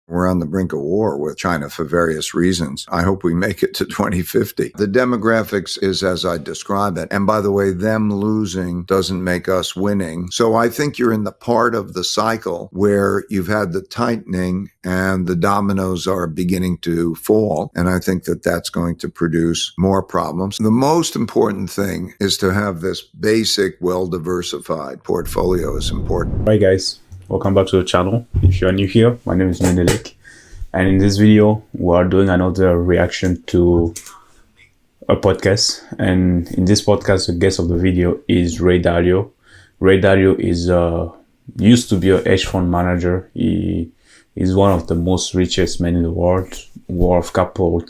We're on the brink of war with China for various reasons. I hope we make it to 2050. The demographics is as I describe it. And by the way, them losing doesn't make us winning. So I think you're in the part of the cycle where you've had the tightening and the dominoes are beginning to fall. And I think that that's going to produce more problems. The most important thing is to have this basic, well-diversified portfolio is important. Hi guys. Welcome back to the channel. If you are new here, my name is Menelik, and in this video we are doing another reaction to a podcast. And in this podcast, the guest of the video is Ray Dalio. Ray Dalio is used to be a hedge fund manager. He is one of the most richest men in the world, worth a couple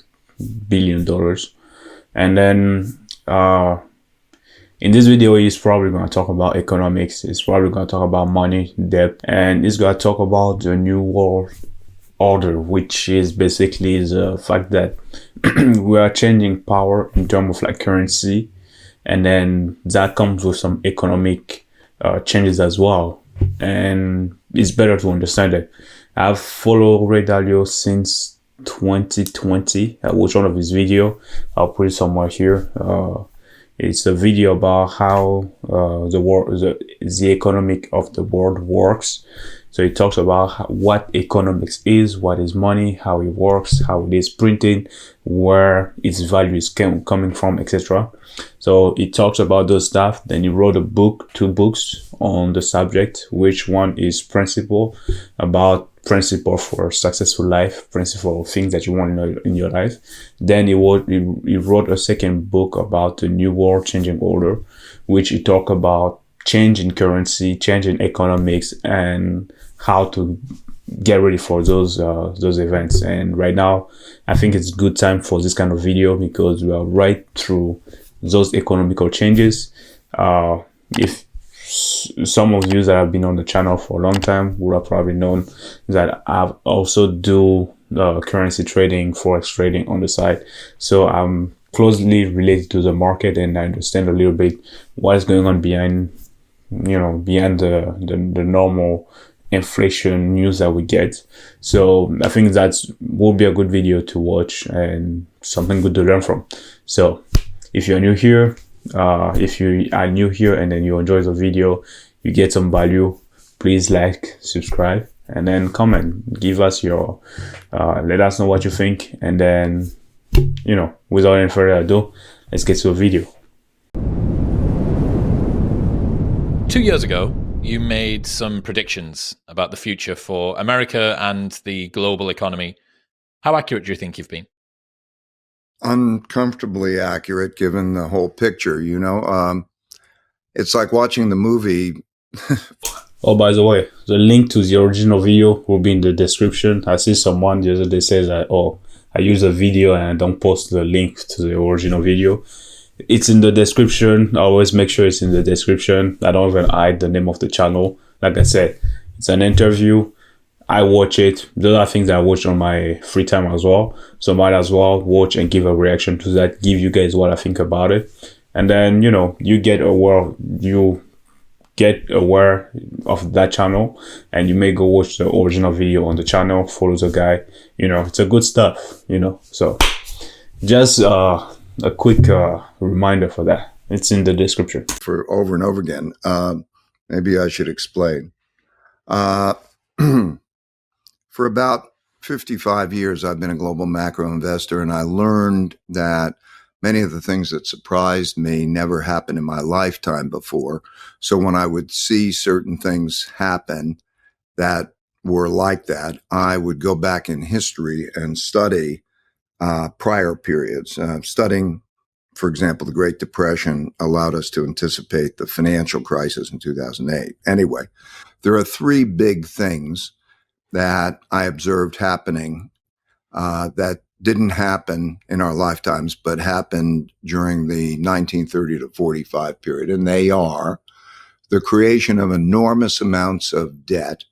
$billion. And then in this video, he's probably going to talk about economics. He's probably going to talk about money, debt, and he's going to talk about the new world order, which is basically the fact that we are changing power in terms of like currency, and then that comes with some economic changes as well. And it's better to understand it. I've followed Ray Dalio since 2020. I watched one of his videos. I'll put it somewhere here. It's a video about how the economic of the world works. So he talks about what economics is, what is money, how it works, how it is printing, where its value is coming from, etc. So he talks about those stuff. Then he wrote a book, 2 books on the subject, which one is Principle, about principle for successful life, principle of things that you want in your life. Then he wrote a second book about the new world changing order, which he talked about change in currency, change in economics, and how to get ready for those events. And right now, I think it's a good time for this kind of video because we are right through those economical changes. If some of you that have been on the channel for a long time would have probably known that I also do currency trading, forex trading on the side. So I'm closely related to the market, and I understand a little bit what is going on behind the normal inflation news that we get. So I think that will be a good video to watch and something good to learn from. So if you're new here, if you are new here and then you enjoy the video, you get some value, please like, subscribe, and then comment, give us your let us know what you think. And then, without any further ado, let's get to the video. 2 years ago, you made some predictions about the future for America and the global economy. How accurate do you think you've been? Uncomfortably accurate given the whole picture, it's like watching the movie. Oh, by the way, the link to the original video will be in the description. I see someone the other day says that, oh, I use a video and I don't post the link to the original video. It's in the description. I always make sure it's in the description. I don't even hide the name of the channel. Like I said, it's an interview. I watch it. Those are things that I watch on my free time as well. So might as well watch and give a reaction to that, give you guys what I think about it. And then, you get aware of that channel, and you may go watch the original video on the channel, follow the guy. It's a good stuff, So just a quick reminder for that. It's in the description. For over and over again, maybe I should explain. For about 55 years, I've been a global macro investor, and I learned that many of the things that surprised me never happened in my lifetime before. So when I would see certain things happen that were like that, I would go back in history and study prior periods. Studying, for example, the Great Depression allowed us to anticipate the financial crisis in 2008. Anyway, there are 3 big things that I observed happening that didn't happen in our lifetimes, but happened during the 1930 to 45 period. And they are the creation of enormous amounts of debt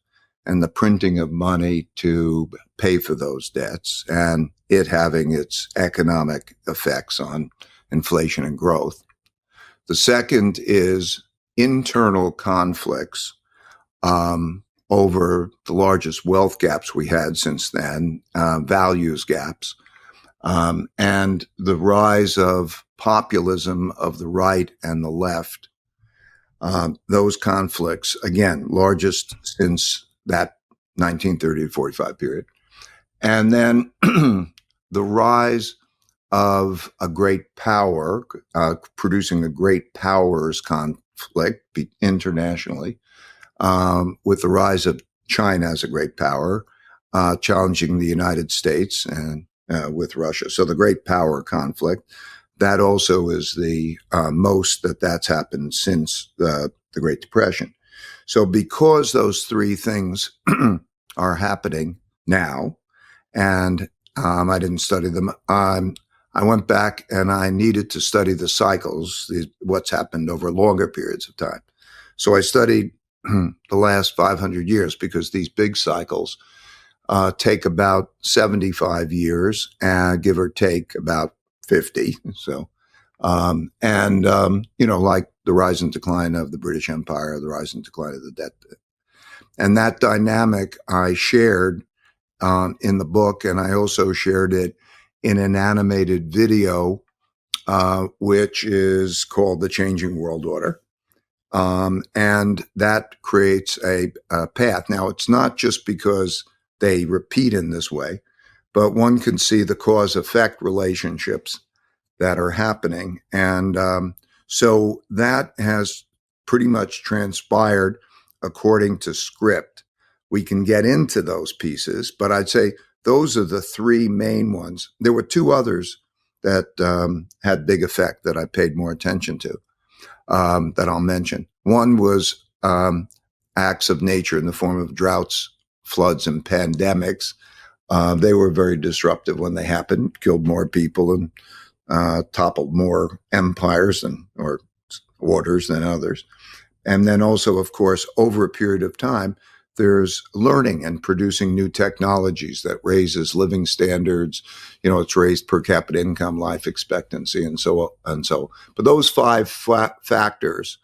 and the printing of money to pay for those debts, and it having its economic effects on inflation and growth. The second is internal conflicts over the largest wealth gaps we had since then, values gaps, and the rise of populism of the right and the left. Those conflicts, again, largest since that 1930 to 45 period. And then the rise of a great power, producing a great powers conflict internationally, with the rise of China as a great power, challenging the United States and with Russia. So the great power conflict, that also is the most that's happened since the Great Depression. So because those three things are happening now, and I didn't study them, I went back and I needed to study the cycles, what's happened over longer periods of time. So I studied the last 500 years because these big cycles take about 75 years, give or take about 50. So, like the rise and decline of the British Empire, the rise and decline of the debt. And that dynamic I shared in the book, and I also shared it in an animated video, which is called The Changing World Order. And that creates a path. Now, it's not just because they repeat in this way, but one can see the cause-effect relationships that are happening. And so that has pretty much transpired according to script. We can get into those pieces, but I'd say those are the three main ones. There were two others that had big effect that I paid more attention to, that I'll mention. One was acts of nature in the form of droughts, floods, and pandemics. They were very disruptive when they happened, killed more people and toppled more empires or orders than others. And then also, of course, over a period of time, there's learning and producing new technologies that raises living standards. It's raised per capita income, life expectancy, and so on. But those five factors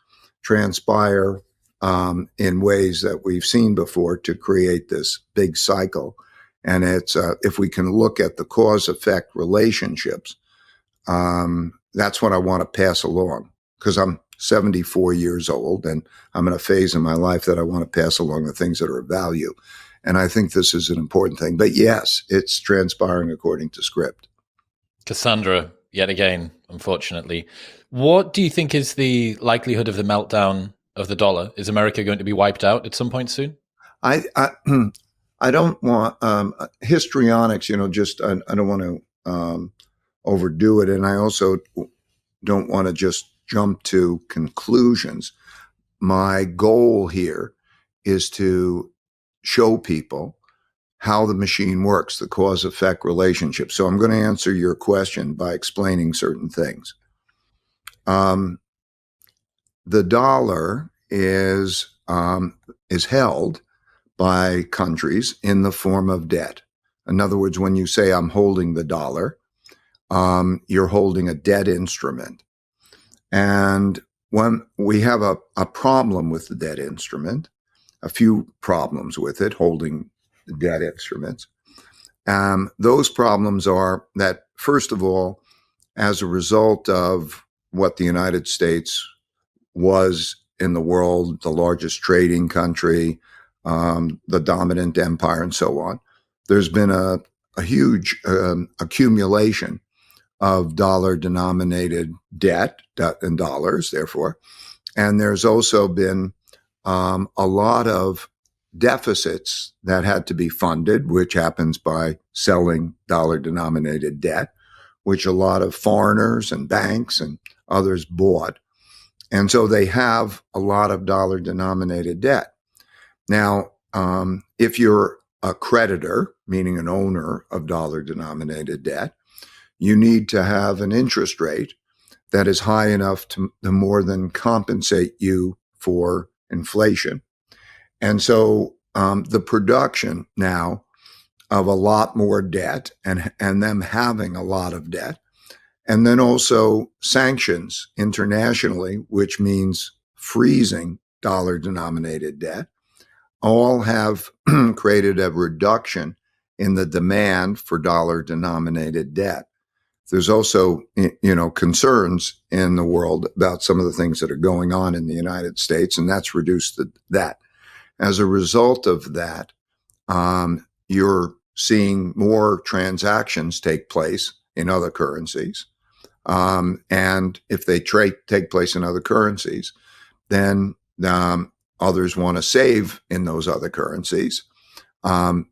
transpire in ways that we've seen before to create this big cycle. And it's if we can look at the cause-effect relationships, that's what I want to pass along, because I'm 74 years old and I'm in a phase in my life that I want to pass along the things that are of value. And I think this is an important thing. But yes, it's transpiring according to script. Cassandra, yet again, unfortunately. What do you think is the likelihood of the meltdown of the dollar? Is America going to be wiped out at some point soon? I don't want histrionics, I don't want to overdo it. And I also don't want to just jump to conclusions. My goal here is to show people how the machine works, the cause-effect relationship. So I'm going to answer your question by explaining certain things. The dollar is held by countries in the form of debt. In other words, when you say I'm holding the dollar, you're holding a debt instrument. And when we have a problem with the debt instrument, a few problems with it, holding the debt instruments, those problems are that, first of all, as a result of what the United States was in the world, the largest trading country, the dominant empire, and so on, there's been a huge accumulation of dollar-denominated debt in dollars, therefore. And there's also been a lot of deficits that had to be funded, which happens by selling dollar-denominated debt, which a lot of foreigners and banks and others bought. And so they have a lot of dollar-denominated debt. Now, if you're a creditor, meaning an owner of dollar-denominated debt, you need to have an interest rate that is high enough to more than compensate you for inflation. And so the production now of a lot more debt and them having a lot of debt, and then also sanctions internationally, which means freezing dollar-denominated debt, all have created a reduction in the demand for dollar-denominated debt. There's also, concerns in the world about some of the things that are going on in the United States, and that's reduced that. As a result of that, you're seeing more transactions take place in other currencies. And if they take place in other currencies, then others want to save in those other currencies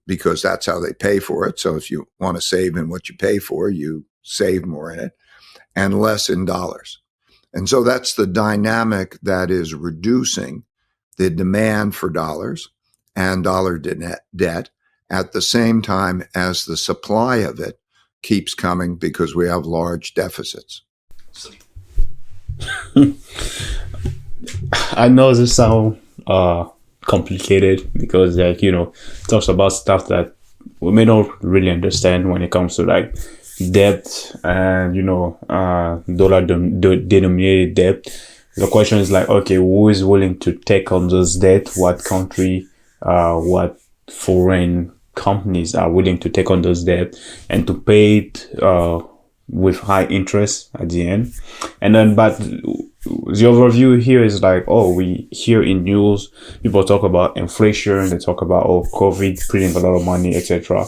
because that's how they pay for it. So if you want to save in what you pay for, you save more in it and less in dollars. And so that's the dynamic that is reducing the demand for dollars and dollar debt at the same time as the supply of it keeps coming because we have large deficits. I know this sounds complicated because, it talks about stuff that we may not really understand when it comes to debt and dollar denominated debt. The question is okay, who is willing to take on those debt? What country, what foreign companies are willing to take on those debt and to pay it with high interest at the end? And then, but the overview here is we hear in news, people talk about inflation, they talk about COVID printing a lot of money, etc.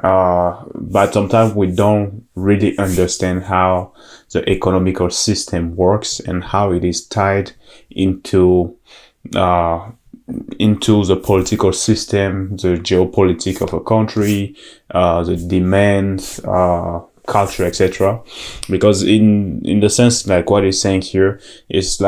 But sometimes we don't really understand how the economical system works and how it is tied into the political system, the geopolitics of a country, the demand, culture, etc. Because in the sense what he's saying here is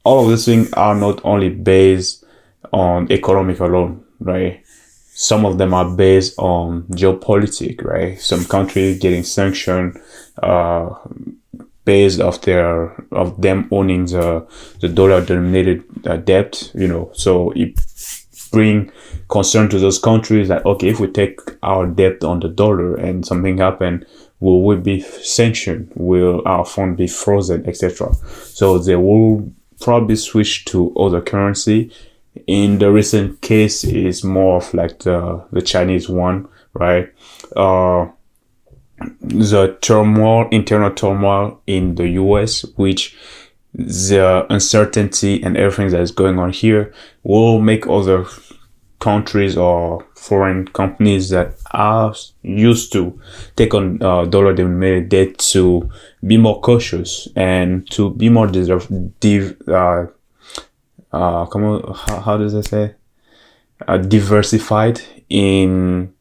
all of these things are not only based on economic alone, right? Some of them are based on geopolitics, right? Some countries getting sanctioned based of them owning the dollar denominated debt, so it bring concern to those countries that if we take our debt on the dollar and something happen, will we be sanctioned? Will our fund be frozen, etc.? So they will probably switch to other currency. In the recent case is more of the Chinese one, right? The internal turmoil in the US, which the uncertainty and everything that is going on here will make other countries or foreign companies that are used to take on dollar denominated debt to be more cautious and to be more how does it say? Diversified in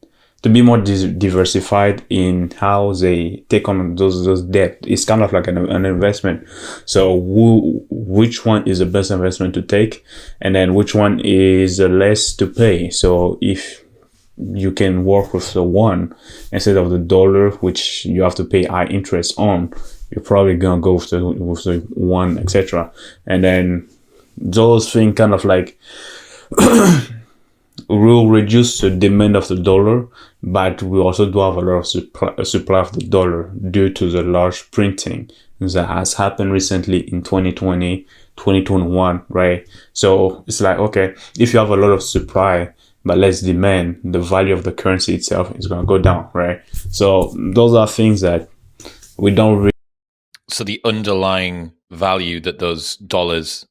how they take on those debt. It's kind of like an investment. So which one is the best investment to take, and then which one is the less to pay? So if you can work with the one instead of the dollar, which you have to pay high interest on, you're probably gonna go with the one, etc. And then those things kind of will reduce the demand of the dollar, but we also do have a lot of supply of the dollar due to the large printing that has happened recently in 2020, 2021, right? So it's okay, if you have a lot of supply but less demand, the value of the currency itself is going to go down, right? So those are things that we don't really. So the underlying value that those dollars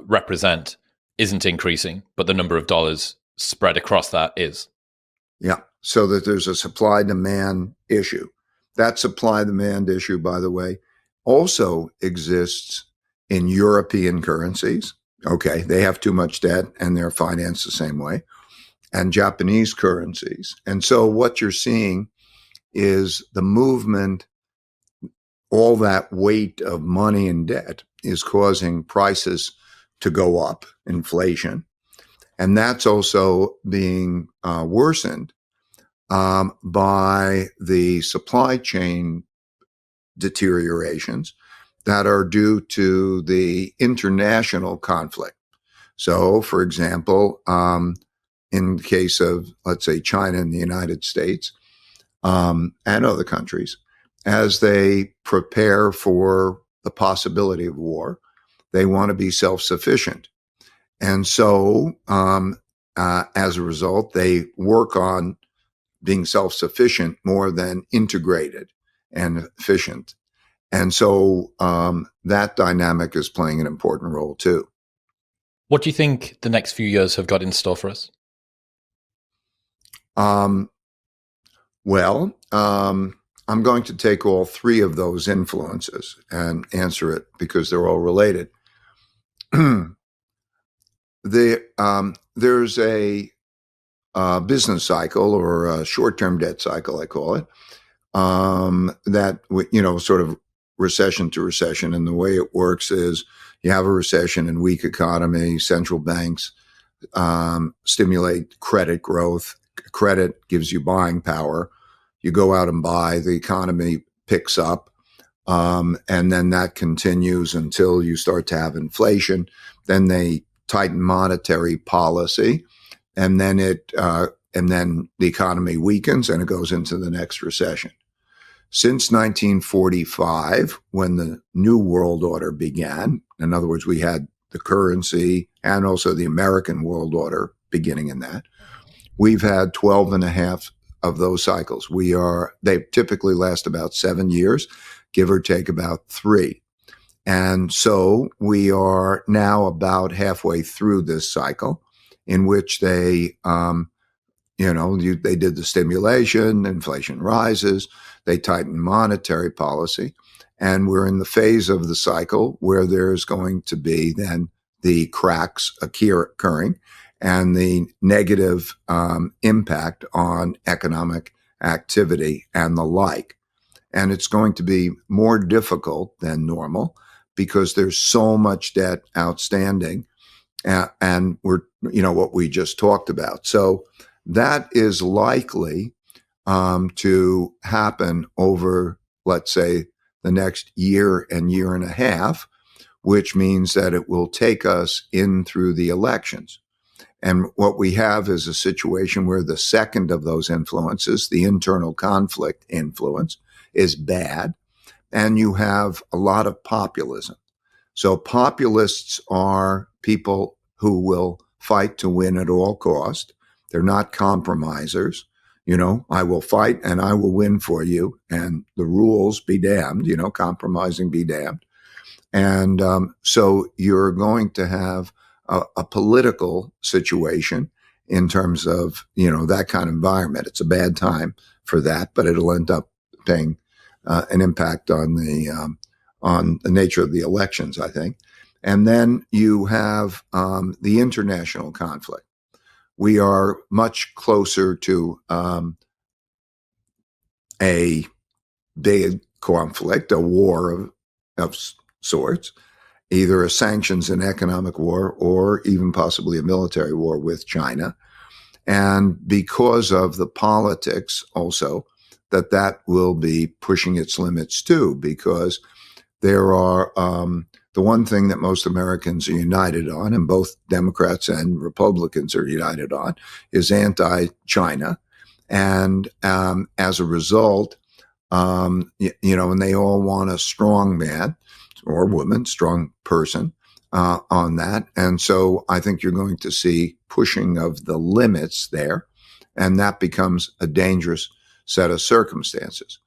represent isn't increasing, but the number of dollars spread across that is. Yeah. So that there's a supply-demand issue. That supply-demand issue, by the way, also exists in European currencies. Okay, they have too much debt and they're financed the same way, and Japanese currencies. And so what you're seeing is the movement, all that weight of money and debt is causing prices to go up, inflation. And that's also being worsened by the supply chain deteriorations that are due to the international conflict. So, for example, in the case of, let's say, China and the United States and other countries, as they prepare for the possibility of war, they want to be self-sufficient. And so, as a result, they work on being self-sufficient more than integrated and efficient. And so that dynamic is playing an important role too. What do you think the next few years have got in store for us? I'm going to take all three of those influences and answer it because they're all related. There's a business cycle, or a short-term debt cycle, I call it, that, sort of recession to recession. And the way it works is you have a recession and weak economy, central banks stimulate credit growth. Credit gives you buying power. You go out and buy, the economy picks up, and then that continues until you start to have inflation. Then they tighten monetary policy, and then the economy weakens and it goes into the next recession. Since 1945, when the New World Order began, in other words, we had the currency and also the American World Order beginning in that, we've had 12 and a half of those cycles. They typically last about 7 years, give or take about 3. And so we are now about halfway through this cycle in which they did the stimulation, inflation rises, they tighten monetary policy, and we're in the phase of the cycle where there's going to be then the cracks occurring and the negative impact on economic activity and the like. And it's going to be more difficult than normal because there's so much debt outstanding, and we're, what we just talked about. So that is likely to happen over, let's say, the next year and year and a half, which means that it will take us in through the elections. And what we have is a situation where the second of those influences, the internal conflict influence, is bad, and you have a lot of populism. So populists are people who will fight to win at all cost. They're not compromisers. I will fight and I will win for you, and the rules be damned, compromising be damned. And so you're going to have a political situation in terms of, that kind of environment. It's a bad time for that, but it'll end up paying an impact on the nature of the elections, I think. And then you have the international conflict. We are much closer to a big conflict, a war of sorts, either a sanctions and economic war or even possibly a military war with China. And because of the politics also, that will be pushing its limits too, because there are the one thing that most Americans are united on, and both Democrats and Republicans are united on, is anti-China. And as a result, and they all want a strong man or woman, strong person on that. And so I think you're going to see pushing of the limits there, and that becomes a dangerous set of circumstances.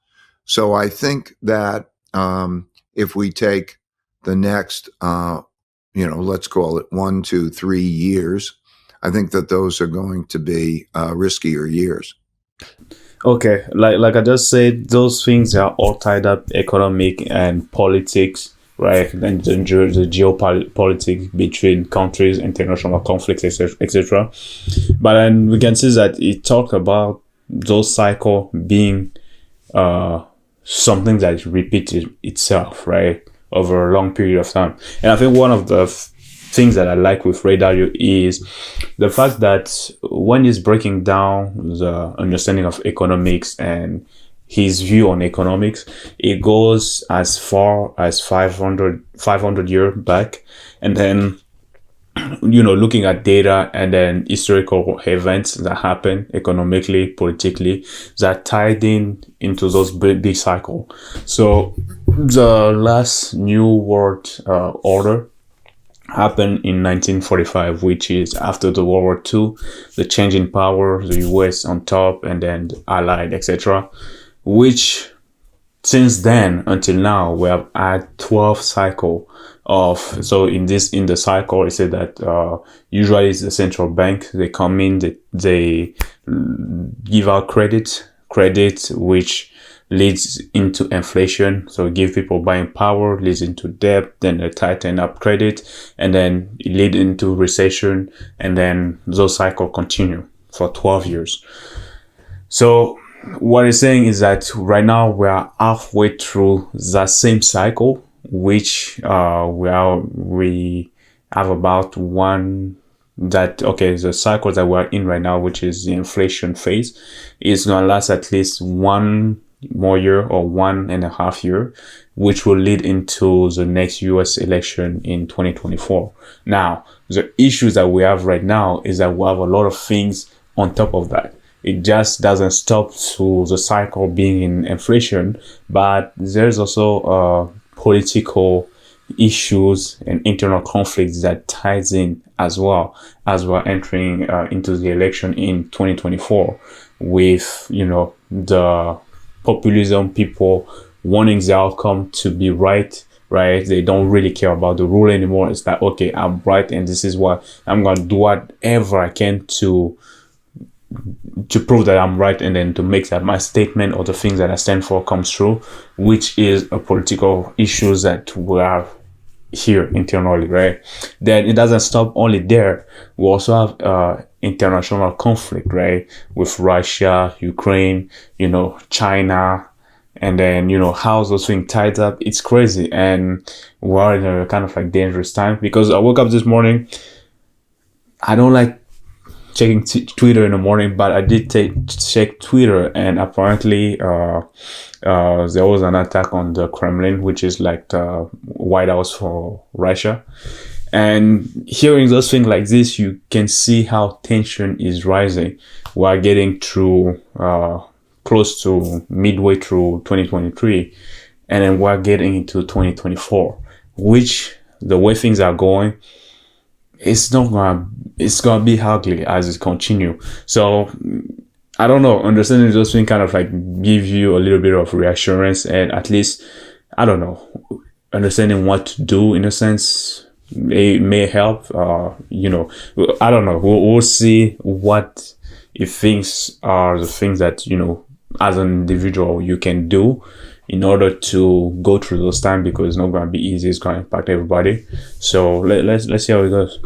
So I think that if we take the next, let's call it 1, 2, 3 years, I think that those are going to be riskier years. Okay, like I just said, those things are all tied up, economic and politics, right? And the geopolitics between countries, international conflicts, etc. But then we can see that it talked about those cycle being something that repeats itself, right, over a long period of time. And I think one of the things that I like with Ray Dalio is the fact that when he's breaking down the understanding of economics and his view on economics, it goes as far as 500 years back, and then looking at data and then historical events that happen economically, politically, that tied into those big cycle. So the last New World Order happened in 1945, which is after the World War II, the change in power, the US on top, and then the Allied, etc. Which since then until now, we have had 12 cycle of, so in the cycle, it said that usually it's the central bank, they come in, they give out credit, which leads into inflation. So give people buying power, leads into debt, then they tighten up credit, and then it lead into recession, and then those cycle continue for 12 years. So what it's saying is that right now we are halfway through that same cycle, which we have about the cycle that we're in right now, which is the inflation phase, is going to last at least 1 more year or 1.5 years, which will lead into the next US election in 2024. Now, the issues that we have right now is that we have a lot of things on top of that. It just doesn't stop to the cycle being in inflation, but there's also political issues and internal conflicts that ties in as well as we're entering into the election in 2024 with, the populism, people wanting the outcome to be right. They don't really care about the rule anymore. It's like, okay, I'm right, and this is what I'm going to do whatever I can to prove that I'm right, and then to make that my statement or the things that I stand for comes true, which is a political issues that we have here internally, right? Then it doesn't stop only there. We also have international conflict, right? With Russia, Ukraine, China, and then, how those things tied up. It's crazy. And we're in a kind of like dangerous time, because I woke up this morning. I don't like checking Twitter in the morning, but I did check Twitter, and apparently there was an attack on the Kremlin, which is like the White House for Russia. And hearing those things like this, you can see how tension is rising. We're getting through close to midway through 2023, and then we're getting into 2024, which, the way things are going, it's gonna be ugly as it continue. So I don't know, understanding those things kind of like give you a little bit of reassurance, and at least, I don't know, understanding what to do in a sense, it may help. I don't know. We'll see what, if things are the things that, as an individual you can do in order to go through those times, because it's not going to be easy. It's going to impact everybody. So let's see how it goes.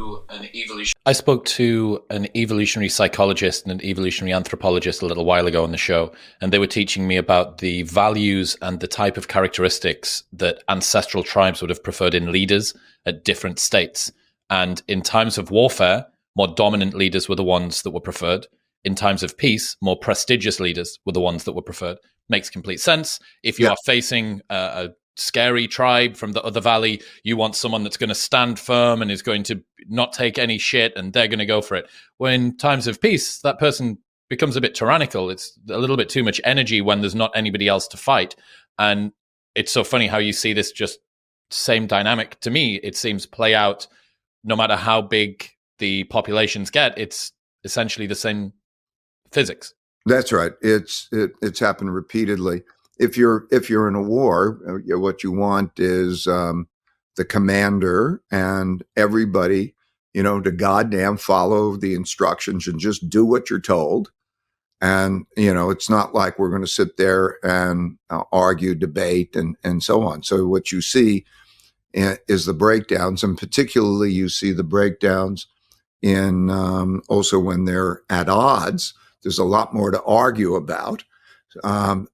I spoke to an evolutionary psychologist and an evolutionary anthropologist a little while ago on the show, and they were teaching me about the values and the type of characteristics that ancestral tribes would have preferred in leaders at different states. And in times of warfare, more dominant leaders were the ones that were preferred. In times of peace, more prestigious leaders were the ones that were preferred. Makes complete sense. If you are facing a scary tribe from the other valley, you want someone that's going to stand firm and is going to not take any shit, and they're going to go for it. When in times of peace, that person becomes a bit tyrannical. It's a little bit too much energy when there's not anybody else to fight. And it's so funny how you see this just same dynamic. To me, it seems play out no matter how big the populations get. It's essentially the same physics. That's right. It's happened repeatedly. If you're in a war, what you want is the commander and everybody, to goddamn follow the instructions and just do what you're told. And it's not like we're going to sit there and argue, debate, and so on. So what you see is the breakdowns, and particularly you see the breakdowns in also when they're at odds. There's a lot more to argue about,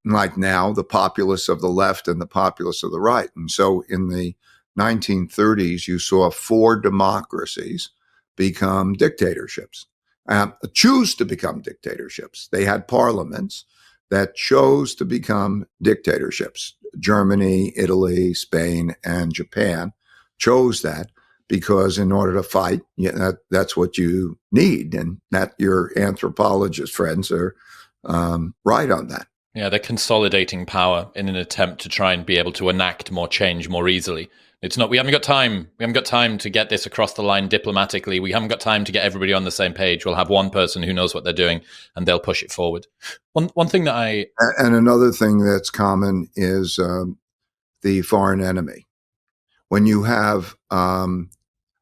like now, the populace of the left and the populace of the right. And so in the 1930s, you saw 4 democracies become dictatorships, choose to become dictatorships. They had parliaments that chose to become dictatorships. Germany, Italy, Spain, and Japan chose that, because in order to fight, that's what you need. And that your anthropologist friends are right on that. Yeah, they're consolidating power in an attempt to try and be able to enact more change more easily. It's not, we haven't got time. We haven't got time to get this across the line diplomatically. We haven't got time to get everybody on the same page. We'll have one person who knows what they're doing and they'll push it forward. One thing that And another thing that's common is the foreign enemy. When you have a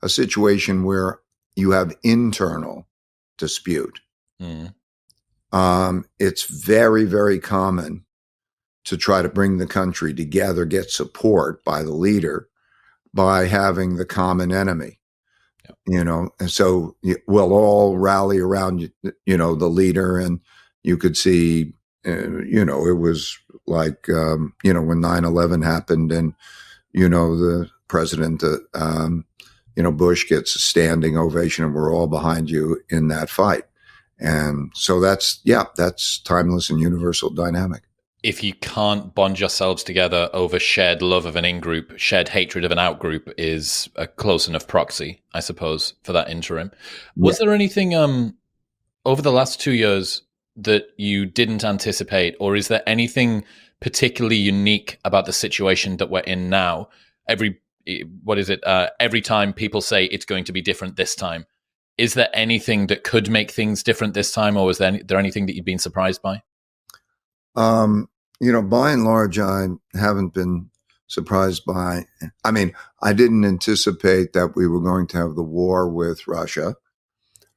situation where you have internal dispute, it's very, very common to try to bring the country together, get support by the leader by having the common enemy. Yep. And so we'll all rally around, the leader, and you could see, it was like, when 9/11 happened and, the president, Bush gets a standing ovation and we're all behind you in that fight. And so that's timeless and universal dynamic. If you can't bond yourselves together over shared love of an in-group, shared hatred of an out-group is a close enough proxy, I suppose, for that interim. Was there anything over the last 2 years that you didn't anticipate, or is there anything particularly unique about the situation that we're in now? Every time people say it's going to be different this time, is there anything that could make things different this time, or is there anything that you've been surprised by? By and large, I haven't been surprised by. I mean, I didn't anticipate that we were going to have the war with Russia.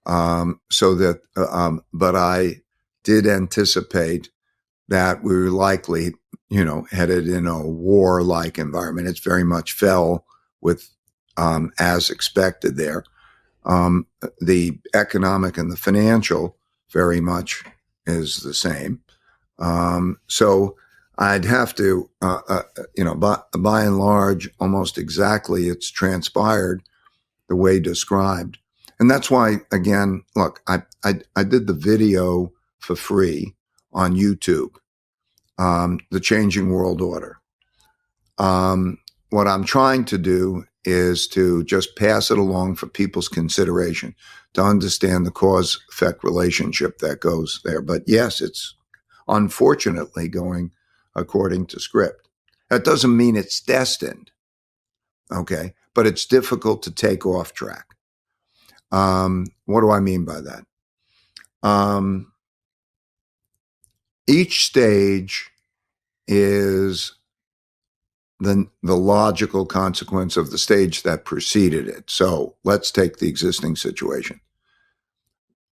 But I did anticipate that we were likely, headed in a war-like environment. It's very much fell with as expected there. The economic and the financial very much is the same. So I'd have to, by and large, almost exactly it's transpired the way described. And that's why, again, look, I did the video for free on YouTube, The Changing World Order. What I'm trying to do is to just pass it along for people's consideration, to understand the cause-effect relationship that goes there. But yes, it's unfortunately going according to script. That doesn't mean it's destined, okay? But it's difficult to take off track. What do I mean by that? Each stage is the logical consequence of the stage that preceded it. So let's take the existing situation.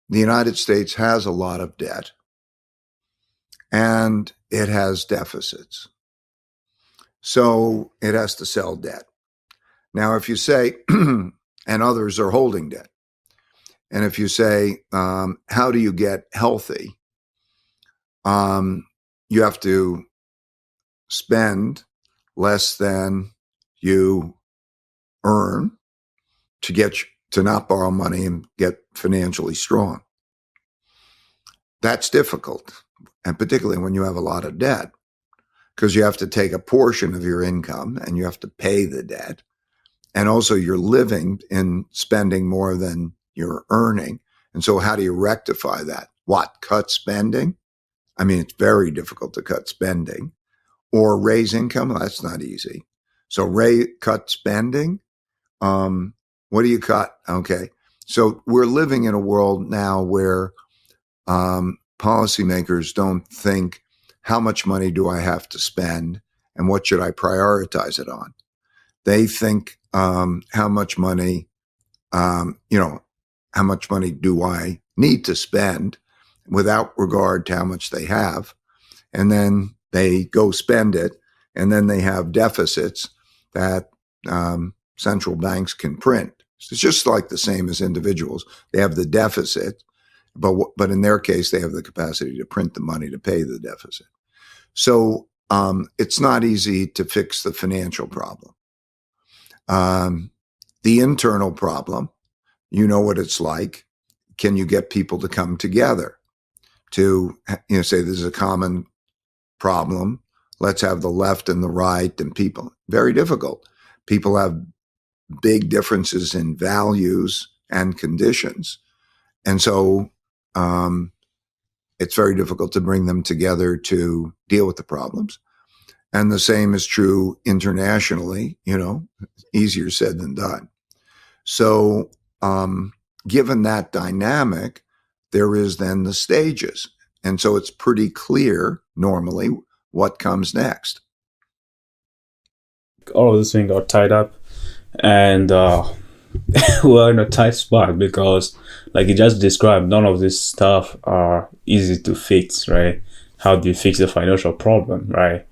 The United States has a lot of debt, and it has deficits. So it has to sell debt. Now, if you say, and others are holding debt, and if you say, how do you get healthy? You have to spend less than you earn to not borrow money and get financially strong. That's difficult. And particularly when you have a lot of debt, because you have to take a portion of your income and you have to pay the debt. And also you're living in spending more than you're earning. And so how do you rectify that? Cut spending? I mean, it's very difficult to cut spending. Or raise income? That's not easy. So cut spending? What do you cut? Okay. So we're living in a world now where policymakers don't think, how much money do I have to spend and what should I prioritize it on? They think, how much money do I need to spend without regard to how much they have? And then they go spend it, and then they have deficits that central banks can print. It's just like the same as individuals. They have the deficit, but in their case, they have the capacity to print the money to pay the deficit. So it's not easy to fix the financial problem. The internal problem, you know what it's like. Can you get people to come together to, say this is a common problem? Let's have the left and the right and people. Very difficult. People have big differences in values and conditions. And so it's very difficult to bring them together to deal with the problems. And the same is true internationally, easier said than done. So, given that dynamic, there is then the stages. And so it's pretty clear normally what comes next. All of these things are tied up, and we're in a tight spot because, like you just described, none of this stuff are easy to fix, right? How do you fix the financial problem, right?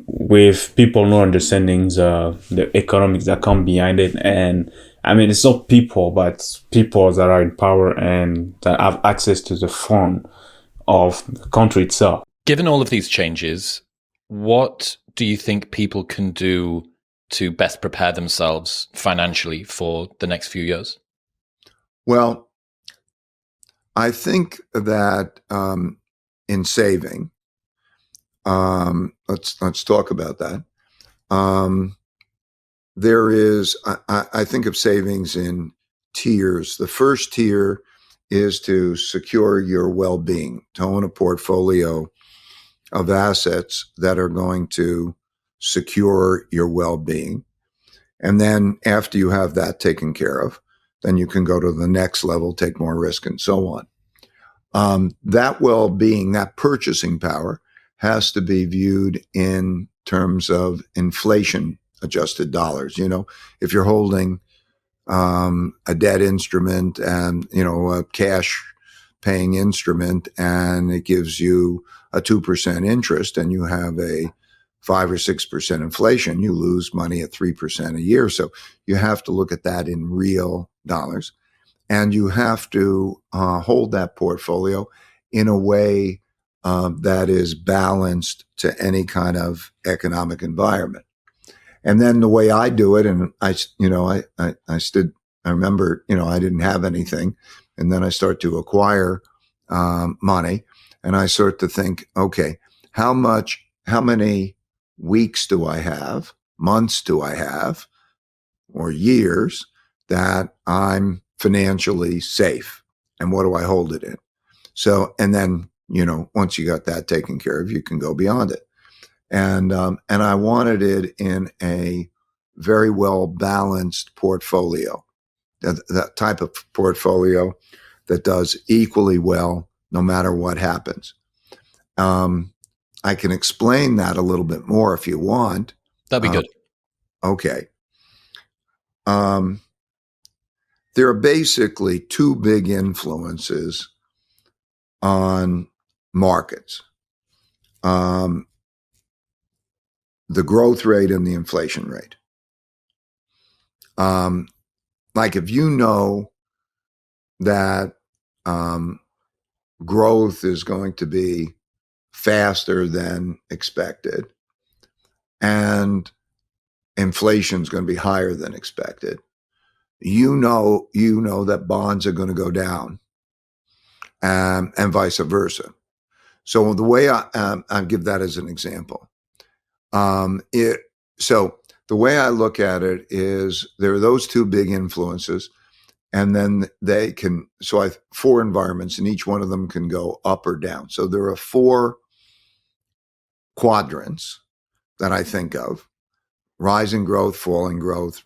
With people not understanding the economics that come behind it. And I mean, it's not people, but people that are in power and that have access to the fund of the country itself. Given all of these changes, what do you think people can do to best prepare themselves financially for the next few years? Well, I think that in saving, let's talk about that. There is, I think of savings in tiers. The first tier is to secure your well-being, to own a portfolio of assets that are going to secure your well-being. And then after you have that taken care of, then you can go to the next level, take more risk, and so on. That well-being, that purchasing power, has to be viewed in terms of inflation-adjusted dollars. If you're holding a debt instrument and, a cash-paying instrument, and it gives you a 2% interest, and you have a 5 or 6% inflation, you lose money at 3% a year. So you have to look at that in real dollars, and you have to hold that portfolio in a way that is balanced to any kind of economic environment. And then the way I do it, and I remember, I didn't have anything, and then I start to acquire money, and I start to think, okay, how many weeks do I have, months do I have, or years that I'm financially safe, and what do I hold it in? So, and then, once you got that taken care of, you can go beyond it. And I wanted it in a very well balanced portfolio, that type of portfolio that does equally well no matter what happens. I can explain that a little bit more if you want. That'd be good. Okay. There are basically two big influences on markets. The growth rate and the inflation rate. Like if you know that growth is going to be faster than expected and inflation is going to be higher than expected, you know that bonds are going to go down, and vice versa. So the way I give that as an example. So the way I look at it is there are those two big influences, and then they can, so I have 4 environments, and each one of them can go up or down. So there are 4 quadrants that I think of: rising growth,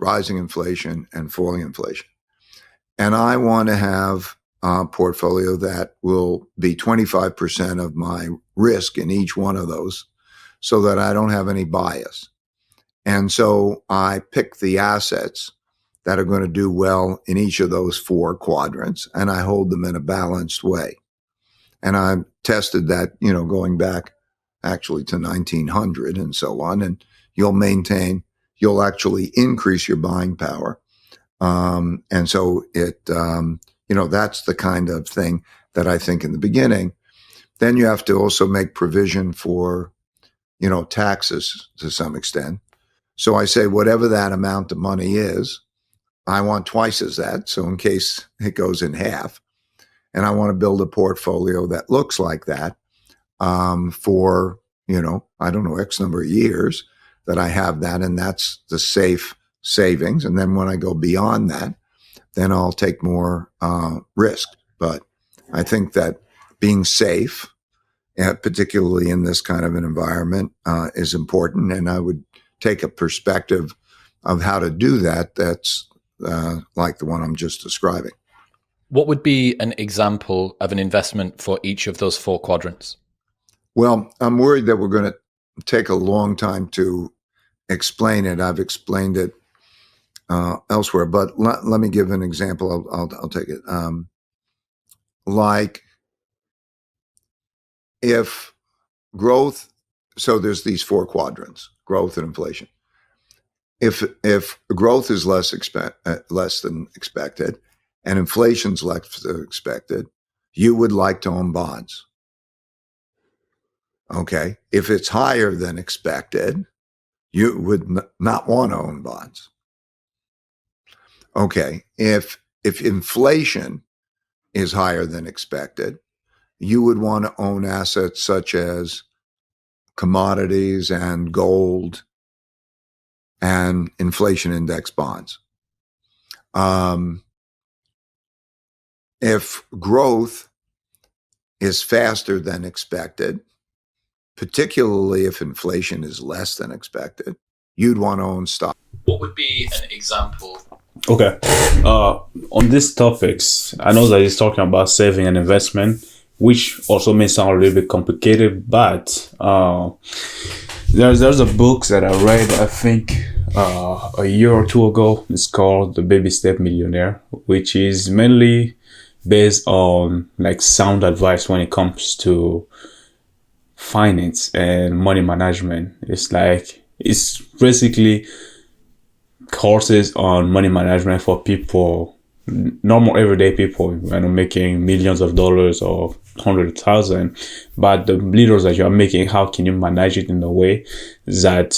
rising inflation, and falling inflation. And I want to have a portfolio that will be 25% of my risk in each one of those, so that I don't have any bias. And so I pick the assets that are going to do well in each of those 4 quadrants, and I hold them in a balanced way. And I tested that, going back actually to 1900 and so on, and you'll actually increase your buying power. And so that's the kind of thing that I think in the beginning. Then you have to also make provision for taxes to some extent. So I say, whatever that amount of money is, I want twice as that. So in case it goes in half, and I want to build a portfolio that looks like that for, I don't know, X number of years that I have that. And that's the safe savings. And then when I go beyond that, then I'll take more risk. But I think that being safe particularly in this kind of an environment, is important. And I would take a perspective of how to do that that's like the one I'm just describing. What would be an example of an investment for each of those 4 quadrants? Well, I'm worried that we're going to take a long time to explain it. I've explained it elsewhere, but let me give an example. I'll take it. Like if growth, so there's these 4 quadrants: growth and inflation. If growth is less than expected and inflation's less than expected, you would like to own bonds. Okay. If it's higher than expected, you would not want to own bonds. Okay. If inflation is higher than expected, you would want to own assets such as commodities and gold and inflation index bonds. If growth is faster than expected, particularly if inflation is less than expected, you'd want to own stock. What would be an example? Okay. On these topics, I know that he's talking about saving and investment, which also may sound a little bit complicated, but there's a book that I read, I think, a year or 2 ago. It's called The Baby Step Millionaire, which is mainly based on like sound advice when it comes to finance and money management. It's basically courses on money management for people, normal everyday people, making millions of dollars or 100,000, but the leaders that you are making, how can you manage it in a way that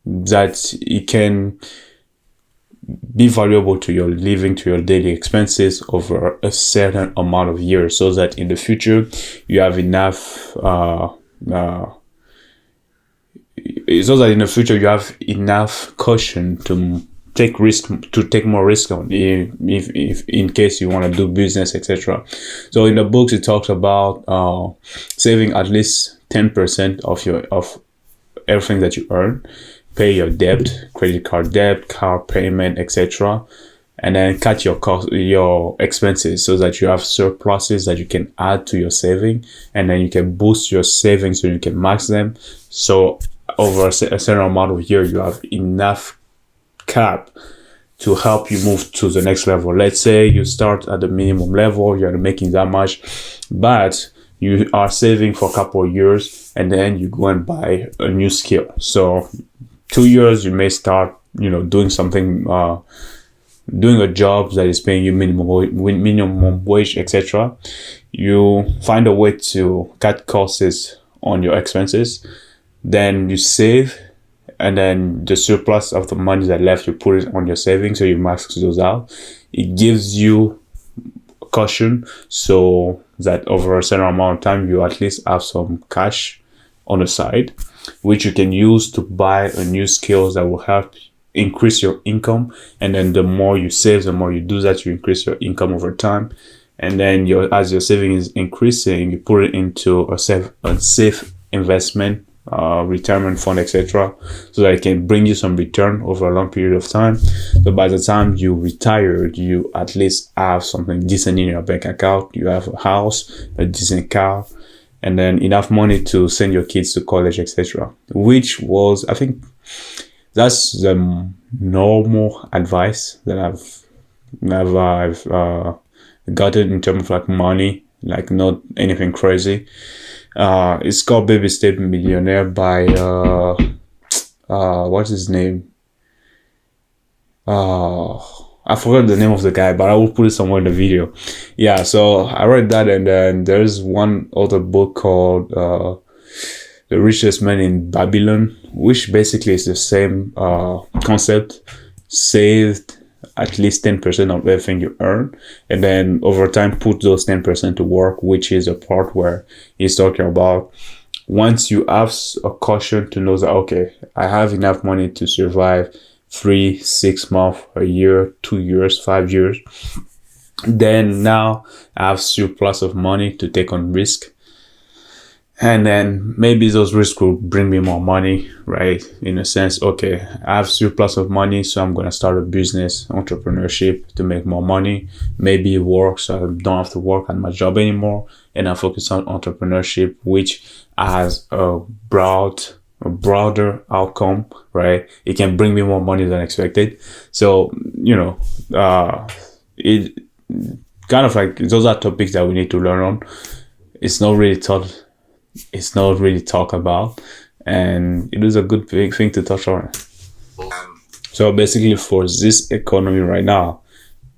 it can be valuable to your living, to your daily expenses over a certain amount of years, so that in the future you have enough cushion to take more risk on, if in case you want to do business, etc. So in the books it talks about saving at least 10% of everything that you earn, pay your debt, credit card debt, car payment, etc., and then cut your expenses so that you have surpluses that you can add to your saving, and then you can boost your savings so you can max them. So over a certain amount of years, you have enough cap to help you move to the next level. Let's say you start at the minimum level, you're making that much, but you are saving for a couple of years, and then you go and buy a new skill. So 2 years, you may start, doing something, doing a job that is paying you minimum wage, etc. You find a way to cut costs on your expenses. Then you save, and then the surplus of the money that left, you put it on your savings, so you max those out. It gives you caution so that over a certain amount of time, you at least have some cash on the side, which you can use to buy a new skills that will help increase your income. And then the more you save, the more you do that, you increase your income over time. And then as your saving is increasing, you put it into a safe investment, retirement fund, etc., so that it can bring you some return over a long period of time. So by the time you retire, you at least have something decent in your bank account. You have a house, a decent car, and then enough money to send your kids to college, etc. Which was, I think, that's the normal advice that I've gotten in terms of like money, like not anything crazy. It's called Baby Step Millionaire by what's his name? I forgot the name of the guy, but I will put it somewhere in the video. Yeah, so I read that, and then there's one other book called The Richest Man in Babylon, which basically is the same concept. Saved at least 10% of everything you earn, and then over time put those 10% to work, which is a part where he's talking about once you have a caution to know that, okay, I have enough money to survive 3, 6 months, a year, 2 years, 5 years, then now I have surplus of money to take on risk. And then maybe those risks will bring me more money, right? In a sense, okay, I have surplus of money, so I'm going to start a business, entrepreneurship to make more money. Maybe it works, so I don't have to work at my job anymore. And I focus on entrepreneurship, which has a broader outcome, right? It can bring me more money than expected. So, it kind of like those are topics that we need to learn on. It's not really talked about, and it is a good big thing to touch on. So basically, for this economy right now,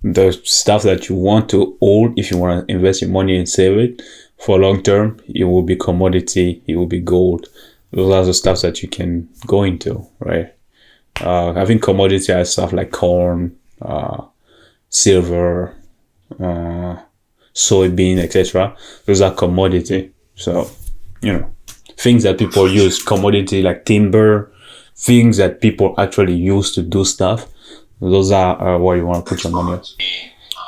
the stuff that you want to hold, if you want to invest your money and save it for long term, it will be commodity, it will be gold. Those are the stuff that you can go into, right? I think commodity has stuff like corn, silver, soybean, etc. Those are commodity. So, things that people use, commodity like timber, things that people actually use to do stuff. Those are what you want to put your money on.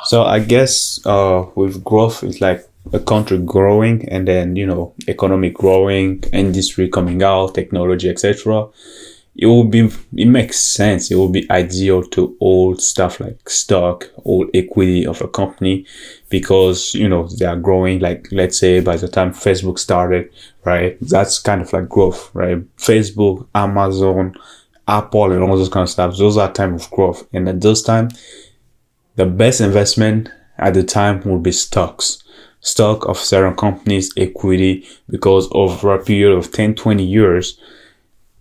So I guess with growth, it's like a country growing, and then economic growing, industry coming out, technology, etc. It makes sense. It will be ideal to hold stuff like stock or equity of a company, because they are growing. Like, let's say by the time Facebook started, right, that's kind of like growth, right? Facebook, Amazon, Apple, and all those kind of stuff, those are time of growth. And at those time, the best investment at the time would be stock of certain companies, equity, because over a period of 10-20 years,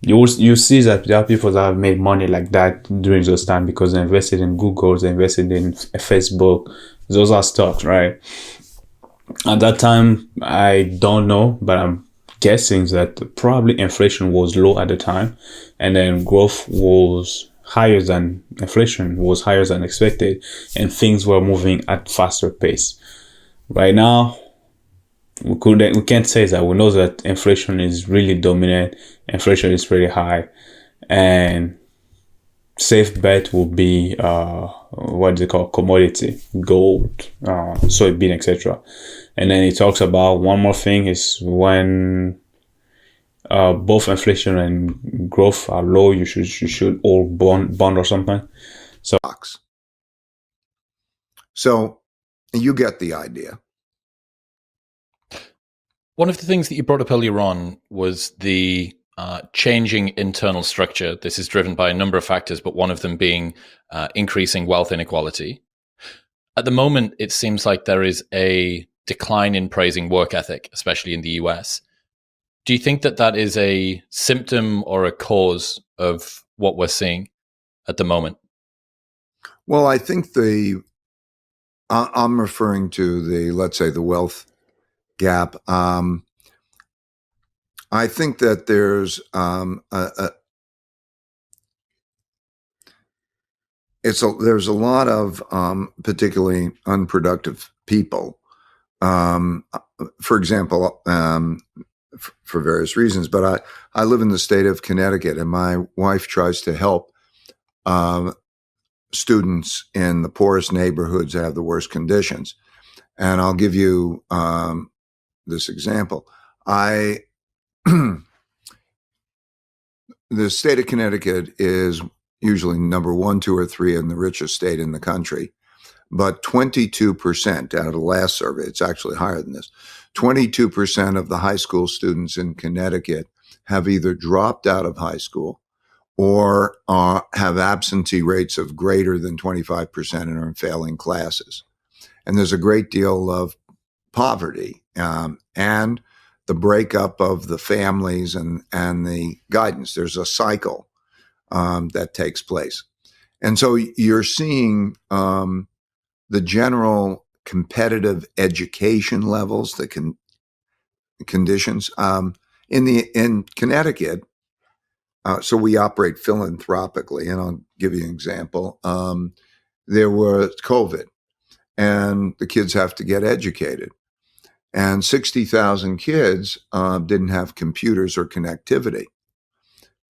you see that there are people that have made money like that during those time, because they invested in Google, they invested in Facebook. Those are stocks, right? At that time, I don't know, but I'm guessing that probably inflation was low at the time, and then growth was higher than inflation, was higher than expected, and things were moving at faster pace. Right now, we can't say that. We know that inflation is really dominant. Inflation is pretty high, and safe bet will be what they call commodity, gold, soybean, etc. And then it talks about one more thing is when both inflation and growth are low, you should hold bond or something. So you get the idea. One of the things that you brought up earlier on was the changing internal structure. This is driven by a number of factors, but one of them being increasing wealth inequality. At the moment, it seems like there is a decline in praising work ethic, especially in the US. Do you think that that is a symptom or a cause of what we're seeing at the moment? Well, I think I'm referring to let's say the wealth gap. I think that there's there's a lot of particularly unproductive people. For example, for various reasons, but I live in the state of Connecticut, and my wife tries to help students in the poorest neighborhoods that have the worst conditions. And I'll give you this example. The state of Connecticut is usually number 1, 2, or 3 in the richest state in the country. But 22% out of the last survey, it's actually higher than this, 22% of the high school students in Connecticut have either dropped out of high school or have absentee rates of greater than 25% and are in failing classes. And there's a great deal of poverty and the breakup of the families and the guidance. There's a cycle that takes place. And so you're seeing the general competitive education levels, the conditions in Connecticut. So we operate philanthropically, and I'll give you an example. There was COVID, and the kids have to get educated. And 60,000 kids didn't have computers or connectivity.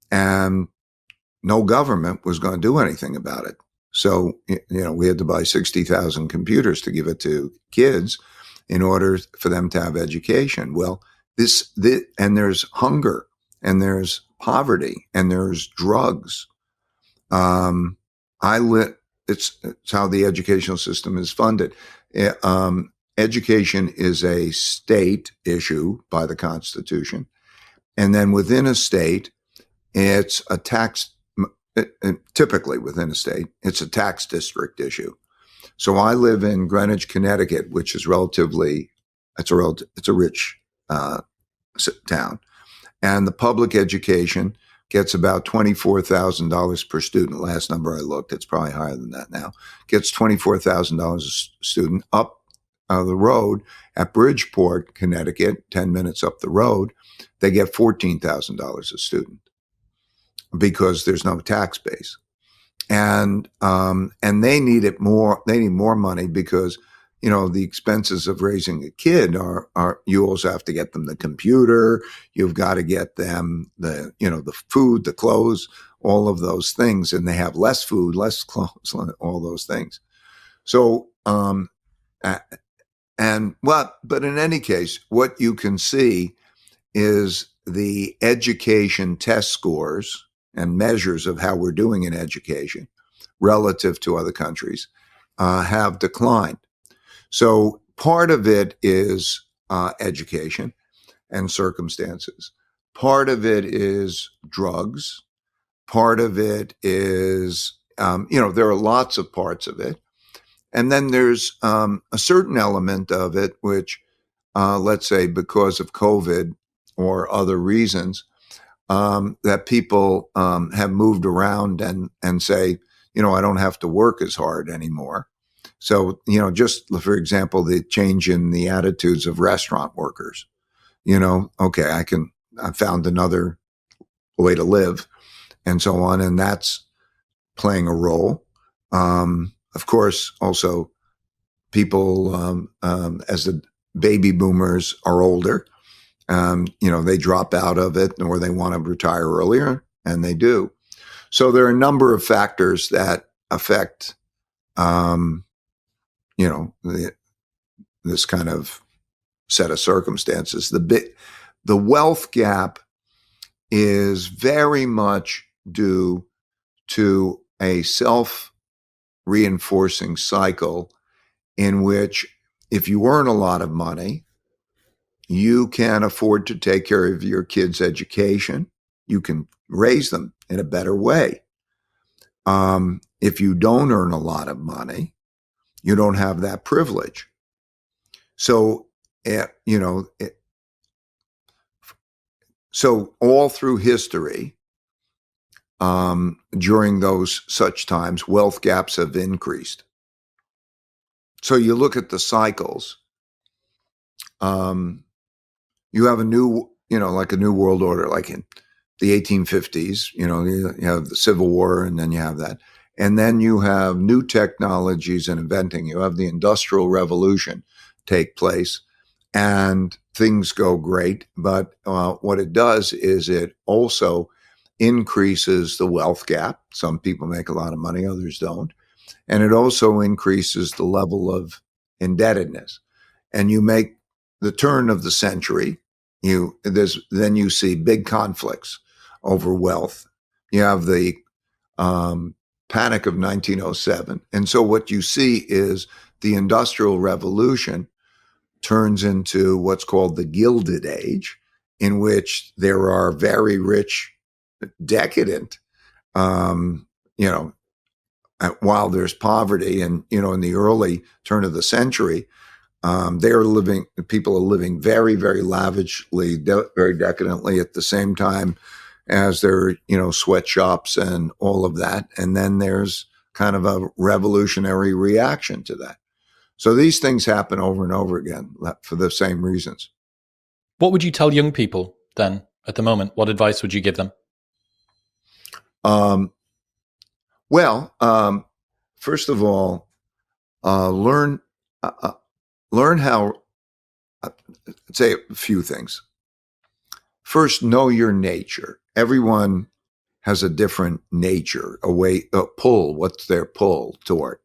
And no government was going to do anything about it. So, we had to buy 60,000 computers to give it to kids in order for them to have education. Well, And there's hunger, and there's poverty, and there's drugs. It's how the educational system is funded. Education is a state issue by the Constitution. And then within a state, it's a tax, typically within a state, it's a tax district issue. So I live in Greenwich, Connecticut, which is it's a rich town. And the public education gets about $24,000 per student. Last number I looked, it's probably higher than that now. Gets $24,000 a student. Up the road at Bridgeport, Connecticut, 10 minutes up the road, they get $14,000 a student because there's no tax base. And they need it more. They need more money because, the expenses of raising a kid are you also have to get them the computer. You've got to get them the food, the clothes, all of those things. And they have less food, less clothes, all those things. So, but in any case, what you can see is the education test scores and measures of how we're doing in education relative to other countries have declined. So part of it is education and circumstances. Part of it is drugs. Part of it is, there are lots of parts of it. And then there's a certain element of it, which, let's say because of COVID or other reasons, that people have moved around and say, I don't have to work as hard anymore. So, just for example, the change in the attitudes of restaurant workers, okay, I found another way to live and so on. And that's playing a role. Of course, also people, as the baby boomers are older, they drop out of it or they want to retire earlier, and they do. So there are a number of factors that affect, this kind of set of circumstances. The wealth gap is very much due to a self-reinforcing cycle in which if you earn a lot of money, you can afford to take care of your kids' education. You can raise them in a better way. If you don't earn a lot of money, you don't have that privilege. So, so all through history, during those such times, wealth gaps have increased. So you look at the cycles. You have a new world order, like in the 1850s, you have the Civil War, and then you have that. And then you have new technologies and inventing. You have the Industrial Revolution take place, and things go great. But what it does is it also increases the wealth gap. Some people make a lot of money, others don't. And it also increases the level of indebtedness. And you make the turn of the century, then you see big conflicts over wealth. You have the Panic of 1907. And so what you see is the Industrial Revolution turns into what's called the Gilded Age, in which there are very rich, decadent, while there's poverty. And, in the early turn of the century, people are living very, very lavishly, very decadently at the same time as their, sweatshops and all of that. And then there's kind of a revolutionary reaction to that. So these things happen over and over again for the same reasons. What would you tell young people then at the moment? What advice would you give them? First of all, learn how, I'd say a few things. First, know your nature. Everyone has a different nature, a pull. What's their pull toward?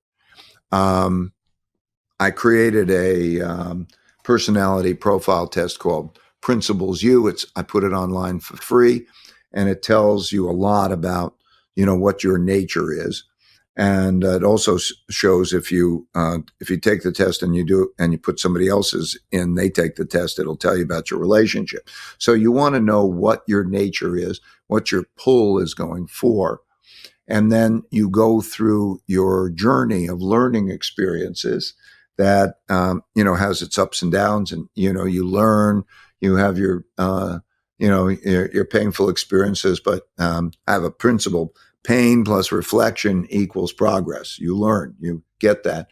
I created a personality profile test called Principles U. I put it online for free, and it tells you a lot about, what your nature is. And it also shows if you take the test and you put somebody else's in, they take the test, it'll tell you about your relationship. So you want to know what your nature is, what your pull is going for. And then you go through your journey of learning experiences that, has its ups and downs. And, you learn, you have your painful experiences, but I have a principle: pain plus reflection equals progress. You learn, you get that.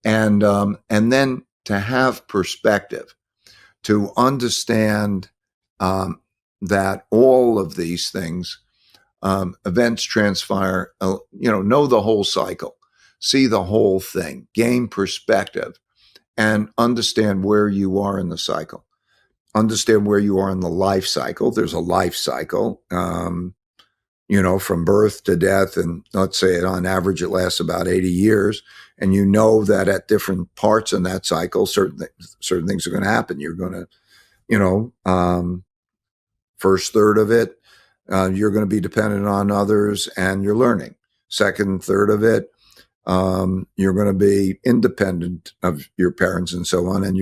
And then to have perspective, to understand that all of these things, events transpire, know the whole cycle, see the whole thing, gain perspective, and understand where you are in the cycle. Understand where you are in the life cycle. There's a life cycle, from birth to death. And let's say on average, it lasts about 80 years. And you know that at different parts in that cycle, certain things are going to happen. You're going to, first third of it, you're going to be dependent on others and you're learning. Second third of it, you're going to be independent of your parents and so on. And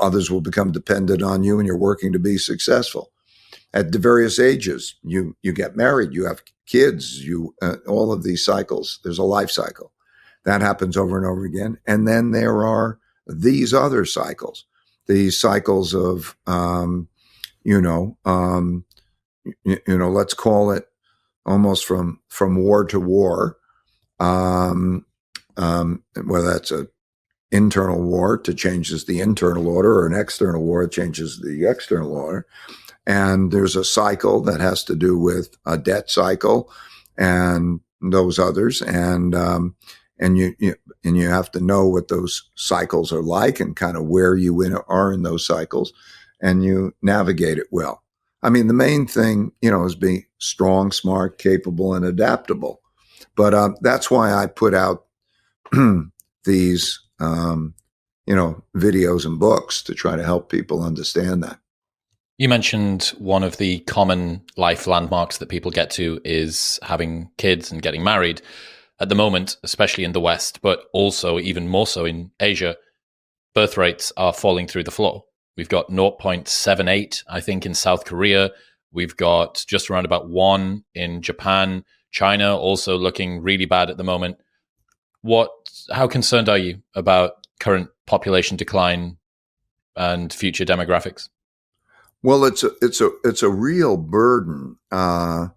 others will become dependent on you and you're working to be successful. At the various ages, you get married, you have kids, all of these cycles. There's a life cycle that happens over and over again. And then there are these other cycles, these cycles of, let's call it almost from war to war, whether that's a internal war to changes the internal order, or an external war that changes the external order. And there's a cycle that has to do with a debt cycle and those others. And you have to know what those cycles are like and kind of where you are in those cycles, and you navigate it well. I mean, the main thing, is being strong, smart, capable, and adaptable. But that's why I put out these videos and books to try to help people understand that. You mentioned one of the common life landmarks that people get to is having kids and getting married. At the moment, especially in the West, but also even more so in Asia, birth rates are falling through the floor. We've got 0.78, I think, in South Korea. We've got just around about 1 in Japan. China also looking really bad at the moment. How concerned are you about current population decline and future demographics? Well, it's a real burden, and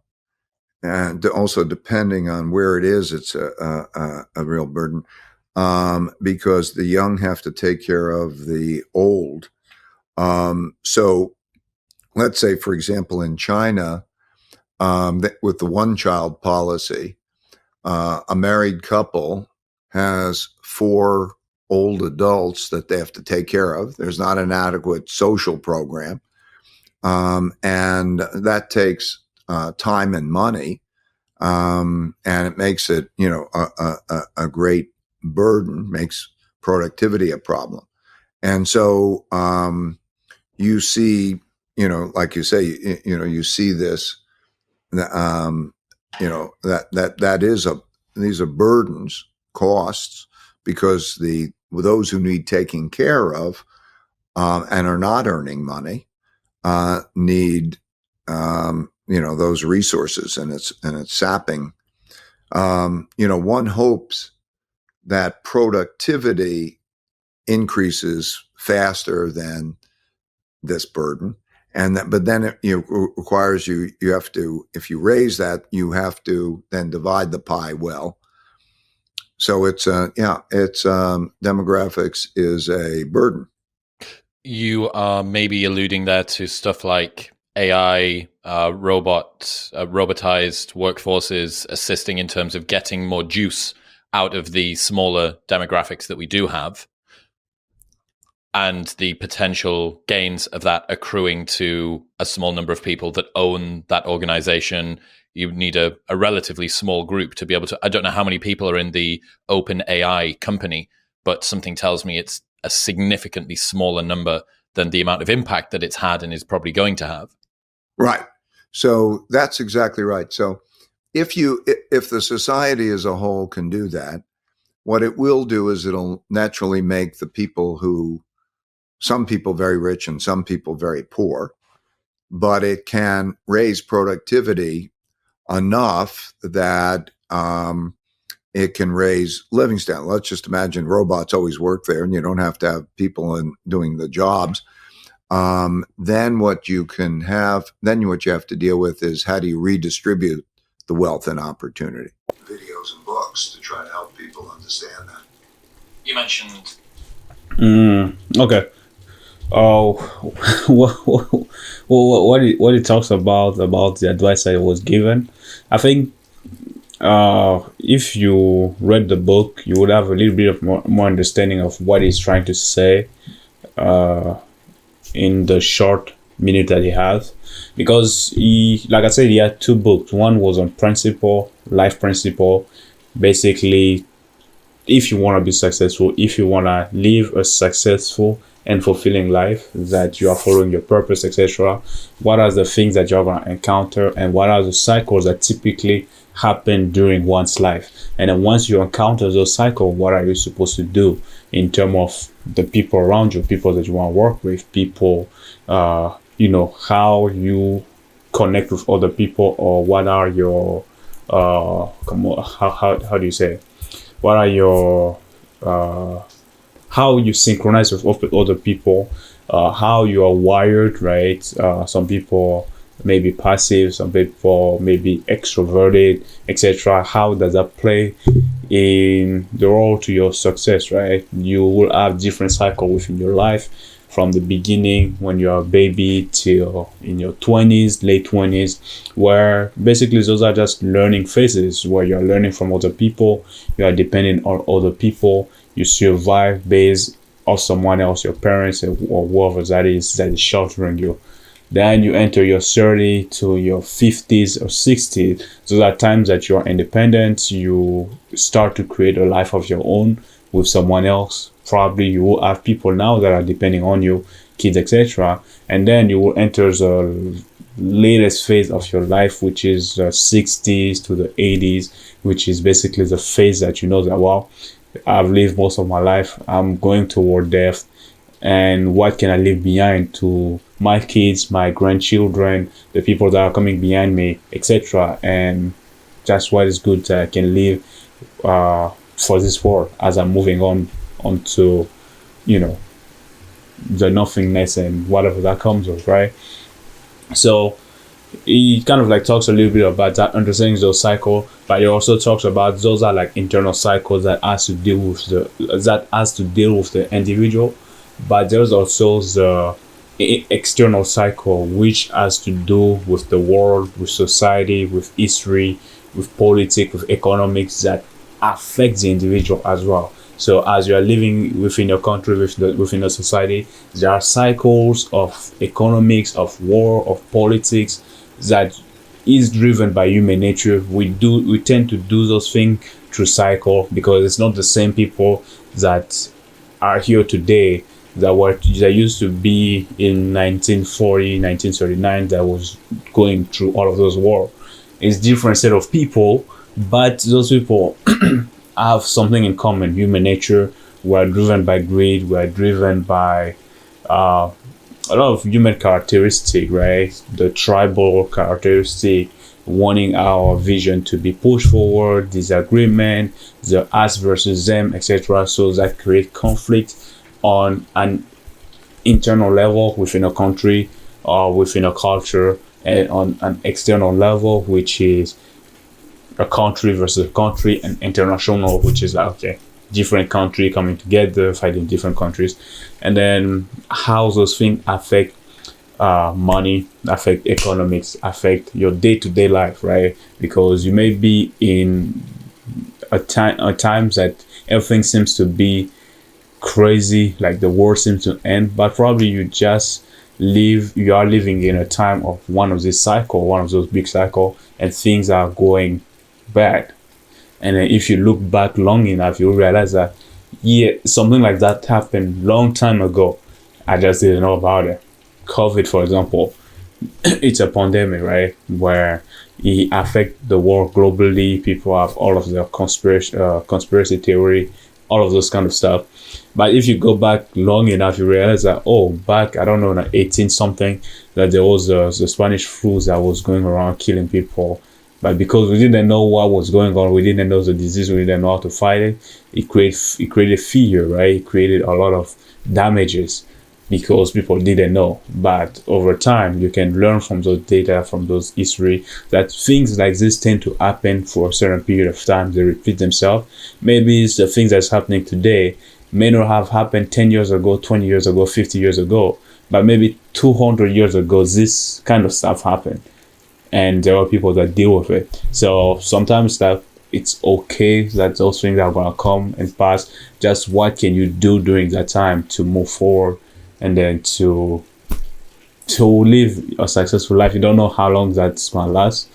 also depending on where it is, it's a real burden, because the young have to take care of the old. So, let's say, for example, in China, with the one-child policy, a married couple has 4 old adults that they have to take care of. There's not an adequate social program. And that takes time and money, and it makes it, a great burden, makes productivity a problem. And so you see, like you say, you see this, these are burdens, costs, because those who need taking care of and are not earning money need those resources, and it's sapping. One hopes that productivity increases faster than this burden, but then it requires you have to, if you raise that, you have to then divide the pie well. So it's demographics is a burden. You are maybe alluding there to stuff like AI, robotized workforces assisting in terms of getting more juice out of the smaller demographics that we do have, and the potential gains of that accruing to a small number of people that own that organization. You need a relatively small group to be able to, I don't know how many people are in the open AI company, but something tells me it's a significantly smaller number than the amount of impact that it's had and is probably going to have. Right. So that's exactly right. So if the society as a whole can do that, what it will do is it'll naturally make some people very rich and some people very poor, but it can raise productivity enough that it can raise living standard. Let's just imagine robots always work there and you don't have to have people doing the jobs. Then what you have to deal with is how do you redistribute the wealth and opportunity? Videos and books to try to help people understand that. You mentioned. Okay. What it talks about the advice that was given, I think if you read the book, you would have a little bit of more understanding of what he's trying to say in the short minute that he has, because like I said, he had two books. One was on life principle, basically if you want to be successful, if you want to live a successful and fulfilling life, that you are following your purpose, etc. What are the things that you're going to encounter, and what are the cycles that typically happen during one's life? And then once you encounter those cycles, what are you supposed to do in terms of the people around you, people that you want to work with, people, how you connect with other people, or what are your, how do you say it? What are your, how you synchronize with other people, how you are wired, right? Some people may be passive, some people may be extroverted, etc. How does that play in the role to your success, right? You will have different cycles within your life, from the beginning when you're a baby till in your 20s, late 20s, where basically those are just learning phases where you're learning from other people, you are depending on other people, you survive based on someone else, your parents or whoever that is sheltering you. Then you enter your 30 to your 50s or 60s. Those are times that you're independent. You start to create a life of your own with someone else. Probably you will have people now that are depending on you, kids, etc. And then you will enter the latest phase of your life, which is the 60s to the 80s, which is basically the phase that you know that, wow, I've lived most of my life, I'm going toward death, and what can I leave behind to my kids, my grandchildren, the people that are coming behind me, etc. And that's what is good that I can live for this world as I'm moving onto, the nothingness and whatever that comes with, right? So he kind of like talks a little bit about that, understanding those cycles, but he also talks about those are like internal cycles that has to deal with the individual. But there's also the external cycle, which has to do with the world, with society, with history, with politics, with economics, that affect the individual as well. So as you are living within your country, within a society, there are cycles of economics, of war, of politics that is driven by human nature. We tend to do those things through cycle, because it's not the same people that are here today that used to be in 1940, 1939, that was going through all of those wars. It's different set of people, but those people have something in common, human nature. We're driven by greed, we're driven by a lot of human characteristic, right? The tribal characteristic, wanting our vision to be pushed forward, disagreement, the us versus them, etc. So that create conflict on an internal level within a country or within a culture, and on an external level, which is a country versus a country, and international, which is like, okay, different country coming together, fighting different countries. And then how those things affect money, affect economics, affect your day-to-day life, right? Because you may be in times that everything seems to be crazy, like the world seems to end, but probably you are living in a time of one of those big cycle, and things are going bad. And then if you look back long enough, you'll realize that something like that happened long time ago, I just didn't know about it. COVID, for example, it's a pandemic, right? Where it affects the world globally. People have all of the conspiracy theory, all of those kind of stuff. But if you go back long enough, you realize that, back, I don't know, in 18 something, that there was the Spanish flu that was going around killing people. But because we didn't know what was going on, we didn't know the disease, we didn't know how to fight it, it created fear, right? It created a lot of damages because people didn't know. But over time, you can learn from those data, from those history, that things like this tend to happen for a certain period of time. They repeat themselves. Maybe it's the things that's happening today may not have happened 10 years ago, 20 years ago, 50 years ago, but maybe 200 years ago, this kind of stuff happened. And there are people that deal with it. So sometimes that it's okay that those things are going to come and pass. Just what can you do during that time to move forward and then to live a successful life? You don't know how long that's going to last,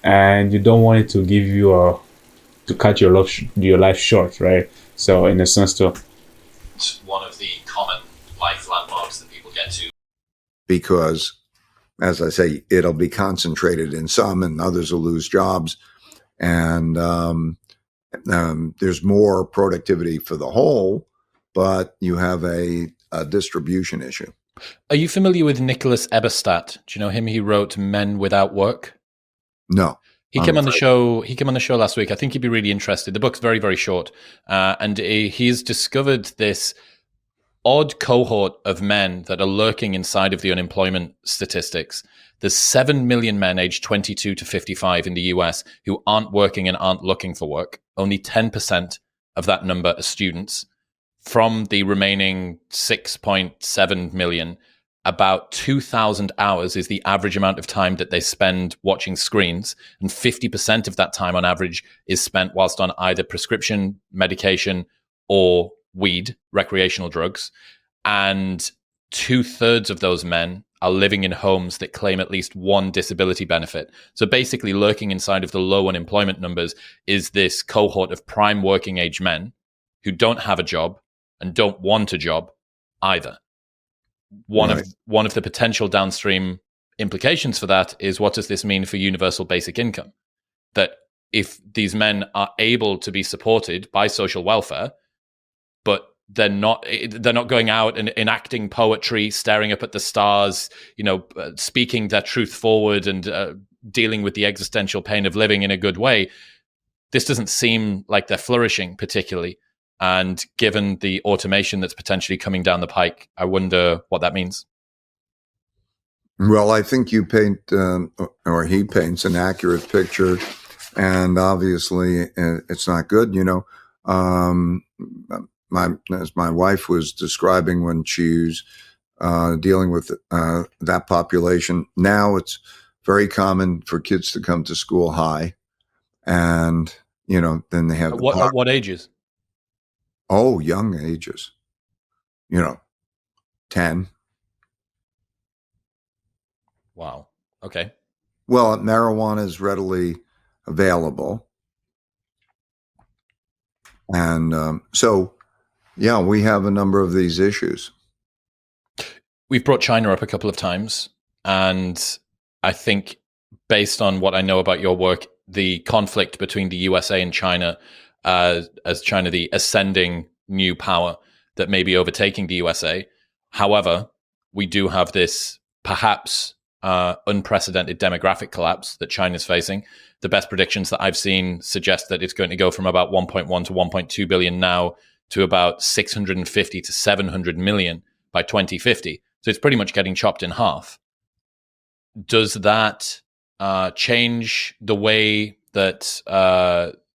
and you don't want it to give you to cut your life short, right? So in a sense, too, it's one of the common life landmarks that people get to. Because, as I say, it'll be concentrated in some, and others will lose jobs, and there's more productivity for the whole, but you have a distribution issue. Are you familiar with Nicholas Eberstadt? Do you know him? He wrote Men Without Work. No. He came on the show. He came on the show last week. I think you'd be really interested. The book's very, very short, and he's discovered this odd cohort of men that are lurking inside of the unemployment statistics. There's 7 million men aged 22 to 55 in the US who aren't working and aren't looking for work. Only 10% of that number are students. From the remaining 6.7 million, about 2,000 hours is the average amount of time that they spend watching screens, and 50% of that time on average is spent whilst on either prescription medication or weed, recreational drugs. And 2/3 of those men are living in homes that claim at least one disability benefit. So basically, lurking inside of the low unemployment numbers is this cohort of prime working age men who don't have a job and don't want a job either. One of the potential downstream implications for that is, what does this mean for universal basic income? That if these men are able to be supported by social welfare, but they're not going out and enacting poetry, staring up at the stars, speaking their truth forward and dealing with the existential pain of living in a good way, this doesn't seem like they're flourishing particularly. And given the automation that's potentially coming down the pike, I wonder what that means. Well, I think you paint, or he paints, an accurate picture, and obviously it's not good. As my wife was describing when she was dealing with that population, now it's very common for kids to come to school high, and then they have at what ages? Oh, young ages, 10. Wow. Okay. Well, marijuana is readily available. And so, yeah, we have a number of these issues. We've brought China up a couple of times. And I think, based on what I know about your work, the conflict between the USA and China, as China the ascending new power that may be overtaking the USA. However, we do have this perhaps unprecedented demographic collapse that China's facing. The best predictions that I've seen suggest that it's going to go from about 1.1 to 1.2 billion now to about 650 to 700 million by 2050. So it's pretty much getting chopped in half. Does that change the way that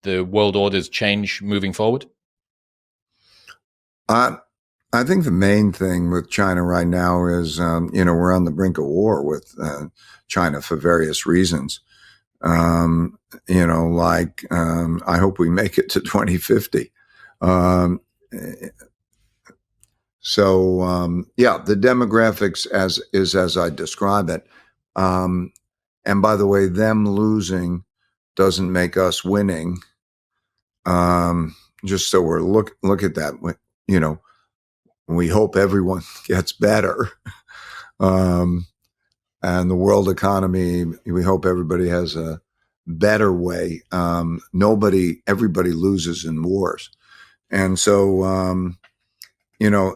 the world orders change moving forward? I think the main thing with China right now is, we're on the brink of war with China for various reasons. I hope we make it to 2050. The demographics as I describe it. And by the way, them losing doesn't make us winning. Just so we're look at that, we hope everyone gets better. And the world economy, we hope everybody has a better way. Everybody loses in wars. And so,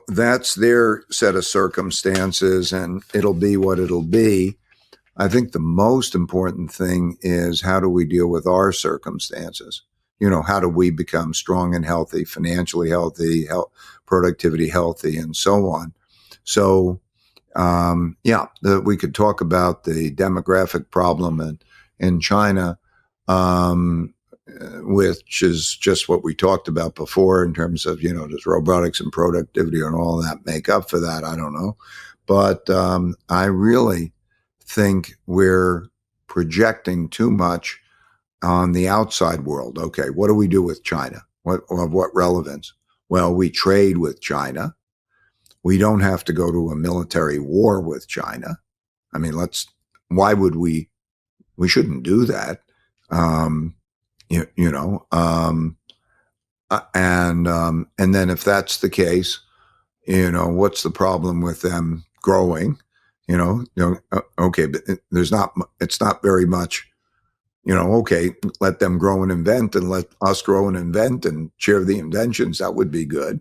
that's their set of circumstances, and it'll be what it'll be. I think the most important thing is, how do we deal with our circumstances? How do we become strong and healthy, financially healthy, productivity healthy, and so on. So, we could talk about the demographic problem in China, which is just what we talked about before in terms of, does robotics and productivity and all that make up for that? I don't know. But I really think we're projecting too much on the outside world. Okay, what do we do with China? Of what relevance? Well, we trade with China. We don't have to go to a military war with China. I mean, why would we shouldn't do that. And then if that's the case, what's the problem with them growing? Okay, but it's not very much, okay, let them grow and invent, and let us grow and invent and share the inventions. That would be good.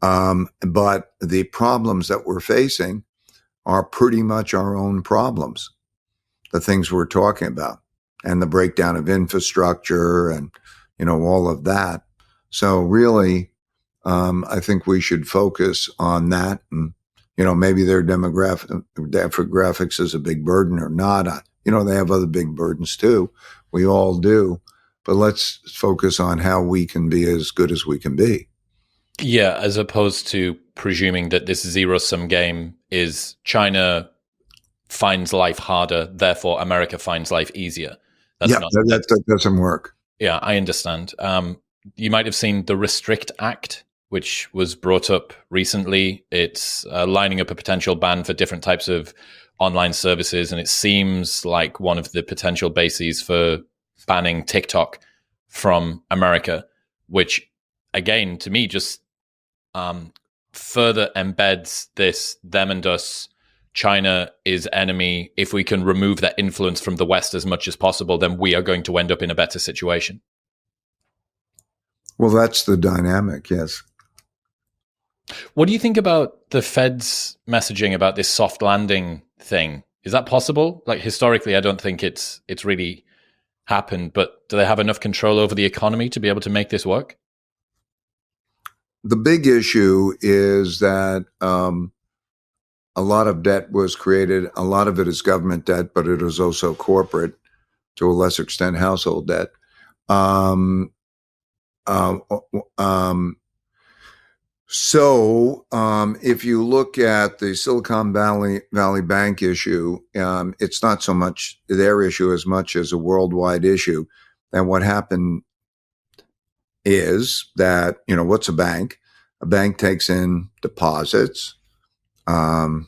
But the problems that we're facing are pretty much our own problems, the things we're talking about, and the breakdown of infrastructure and, all of that. So really, I think we should focus on that. And, maybe their demographics is a big burden or not. They have other big burdens too. We all do. But let's focus on how we can be as good as we can be. Yeah, as opposed to presuming that this zero-sum game is China finds life harder, therefore America finds life easier. That doesn't work. Yeah, I understand. You might have seen the Restrict Act, which was brought up recently. It's lining up a potential ban for different types of online services, and it seems like one of the potential bases for banning TikTok from America, which, again, to me, just further embeds this them and us. China is enemy. If we can remove that influence from the West as much as possible, then we are going to end up in a better situation. Well, that's the dynamic, yes. What do you think about the Fed's messaging about this soft landing thing? Is that possible? Like, historically, I don't think it's really happened, but do they have enough control over the economy to be able to make this work? The big issue is that a lot of debt was created. A lot of it is government debt, but it is also corporate, to a lesser extent, household debt. So if you look at the Silicon Valley Bank issue, it's not so much their issue as much as a worldwide issue. And what happened is that, what's a bank? A bank takes in deposits, and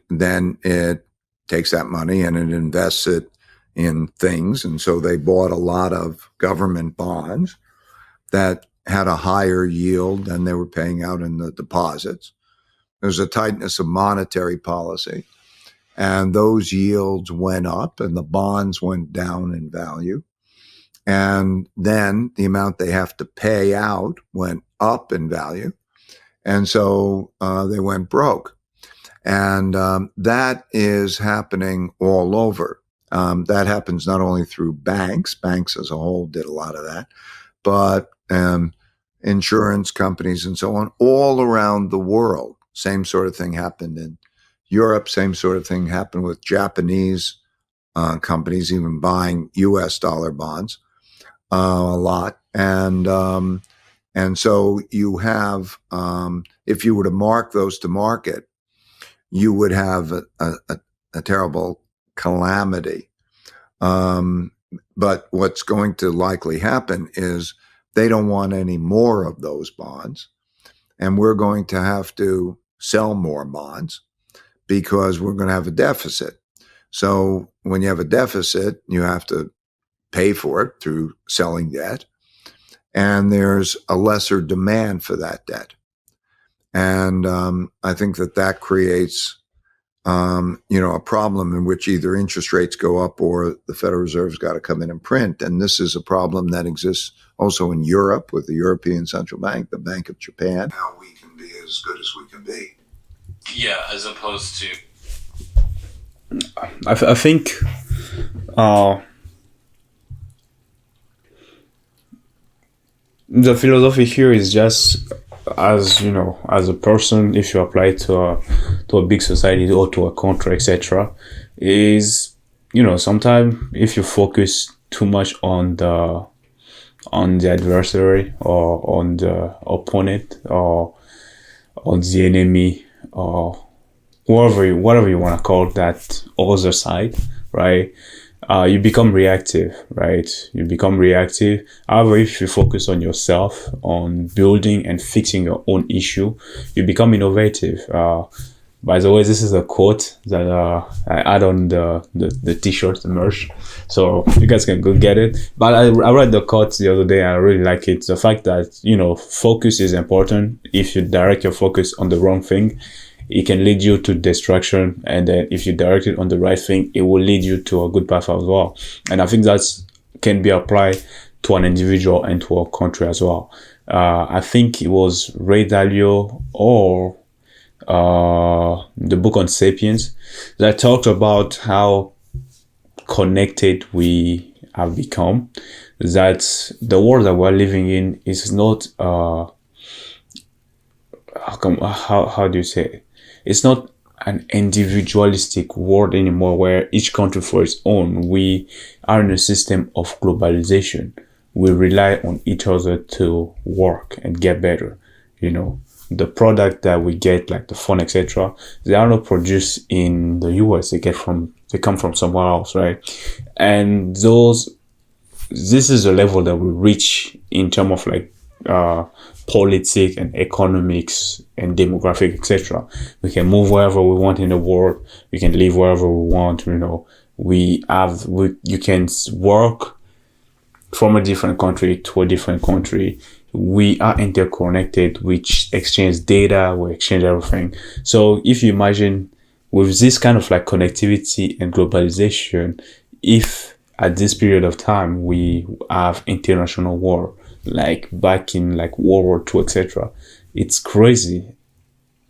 then it takes that money and it invests it in things. And so they bought a lot of government bonds that had a higher yield than they were paying out in the deposits. There's a tightness of monetary policy, and those yields went up and the bonds went down in value. And then the amount they have to pay out went up in value. And so they went broke. And that is happening all over. That happens not only through banks as a whole did a lot of that, but insurance companies and so on, all around the world. Same sort of thing happened in Europe. Same sort of thing happened with Japanese companies, even buying US dollar bonds a lot. And so you have, if you were to mark those to market, you would have a terrible calamity. But what's going to likely happen is they don't want any more of those bonds, and we're going to have to sell more bonds because we're going to have a deficit. So when you have a deficit, you have to pay for it through selling debt, and there's a lesser demand for that debt. And I think that creates, a problem in which either interest rates go up or the Federal Reserve's got to come in and print. And this is a problem that exists also in Europe with the European Central Bank, the Bank of Japan. How we can be as good as we can be. Yeah, as opposed to... I think the philosophy here is just, as you know, as a person, if you apply to a big society or to a country, etc., is, sometimes if you focus too much on the adversary or on the opponent or on the enemy or whatever you want to call that other side, right? You become reactive, right? You become reactive. However, if you focus on yourself, on building and fixing your own issue, you become innovative. By the way, this is a quote that I add on the t-shirt, the merch, so you guys can go get it. But I read the quote the other day and I really like it. The fact that, focus is important. If you direct your focus on the wrong thing, it can lead you to destruction, and then if you direct it on the right thing, it will lead you to a good path as well. And I think that can be applied to an individual and to a country as well. I think it was Ray Dalio or the book on Sapiens that talked about how connected we have become, that the world that we're living in is not how do you say it? It's not an individualistic world anymore where each country for its own. We are in a system of globalization. We rely on each other to work and get better. The product that we get, like the phone, etc., they are not produced in the US. They come from somewhere else, right? And this is a level that we reach in terms of like politics and economics and demographic, etc. We can move wherever we want in the world. We can live wherever we want. You can work from a different country to a different country. We are interconnected. We exchange data. We exchange everything. So if you imagine with this kind of like connectivity and globalization, if at this period of time we have international war, like back in like World War II, etc., it's crazy.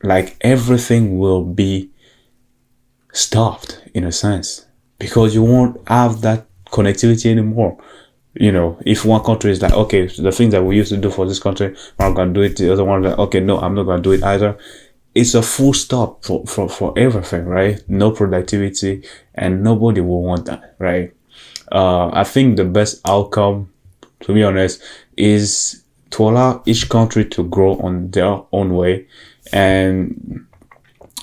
Like everything will be stopped in a sense because you won't have that connectivity anymore. If one country is like, okay, so the things that we used to do for this country, I'm not gonna do it. The other one is like, okay, no, I'm not gonna do it either. It's a full stop for everything, right? No productivity, and nobody will want that, right? I think the best outcome, to be honest, is to allow each country to grow on their own way and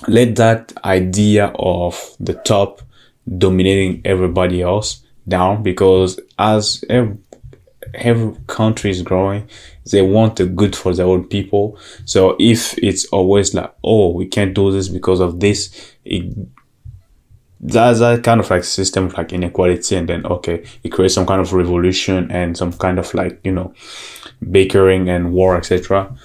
let that idea of the top dominating everybody else down, because as every country is growing, they want the good for their own people. So if it's always like, oh, we can't do this because of this, that's that kind of like system of like inequality, and then okay, it creates some kind of revolution and some kind of like bickering and war, etc.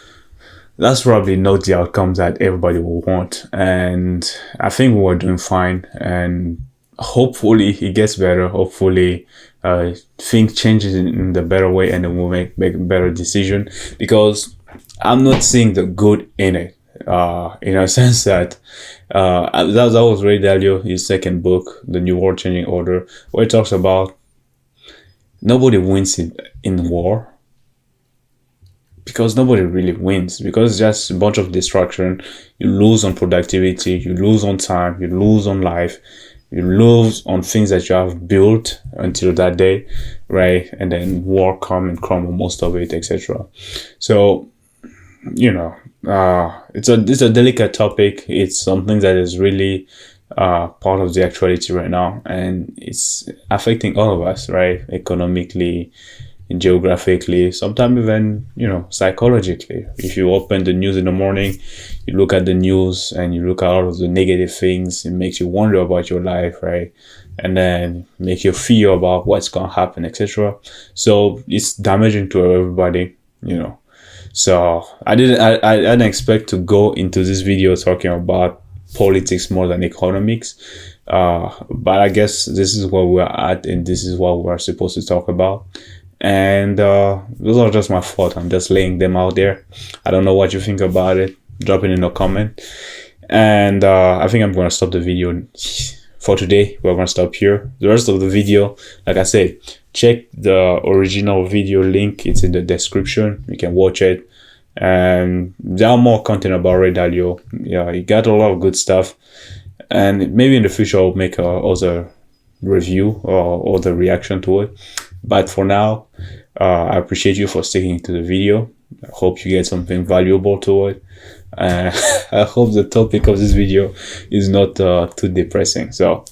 That's probably not the outcome that everybody will want, and I think we're doing fine, and hopefully it gets better. Hopefully things changes in the better way, and then we'll make a better decision, because I'm not seeing the good in it. In a sense that that was Ray Dalio, his second book, The New World Changing Order, where it talks about nobody wins in war, because nobody really wins, because it's just a bunch of destruction. You lose on productivity, you lose on time, you lose on life, you lose on things that you have built until that day, right? And then war come and crumble most of it, etc. So it's a delicate topic. It's something that is really part of the actuality right now, and it's affecting all of us, right? Economically, geographically, sometimes even psychologically. If you open the news in the morning, you look at the news and you look at all of the negative things, it makes you wonder about your life, right? And then make you fear about what's gonna happen, etc. So it's damaging to everybody, So I didn't expect to go into this video talking about politics more than economics. But I guess this is where we're at, and this is what we're supposed to talk about. And those are just my thoughts. I'm just laying them out there. I don't know what you think about it. Drop it in a comment. And I think I'm going to stop the video for today. We're going to stop here. The rest of the video, like I said, check the original video link. It's in the description. You can watch it. And there are more content about Ray Dalio. Yeah, he got a lot of good stuff. And maybe in the future I'll make other review or other reaction to it. But for now, I appreciate you for sticking to the video. I hope you get something valuable to it. I hope the topic of this video is not too depressing. So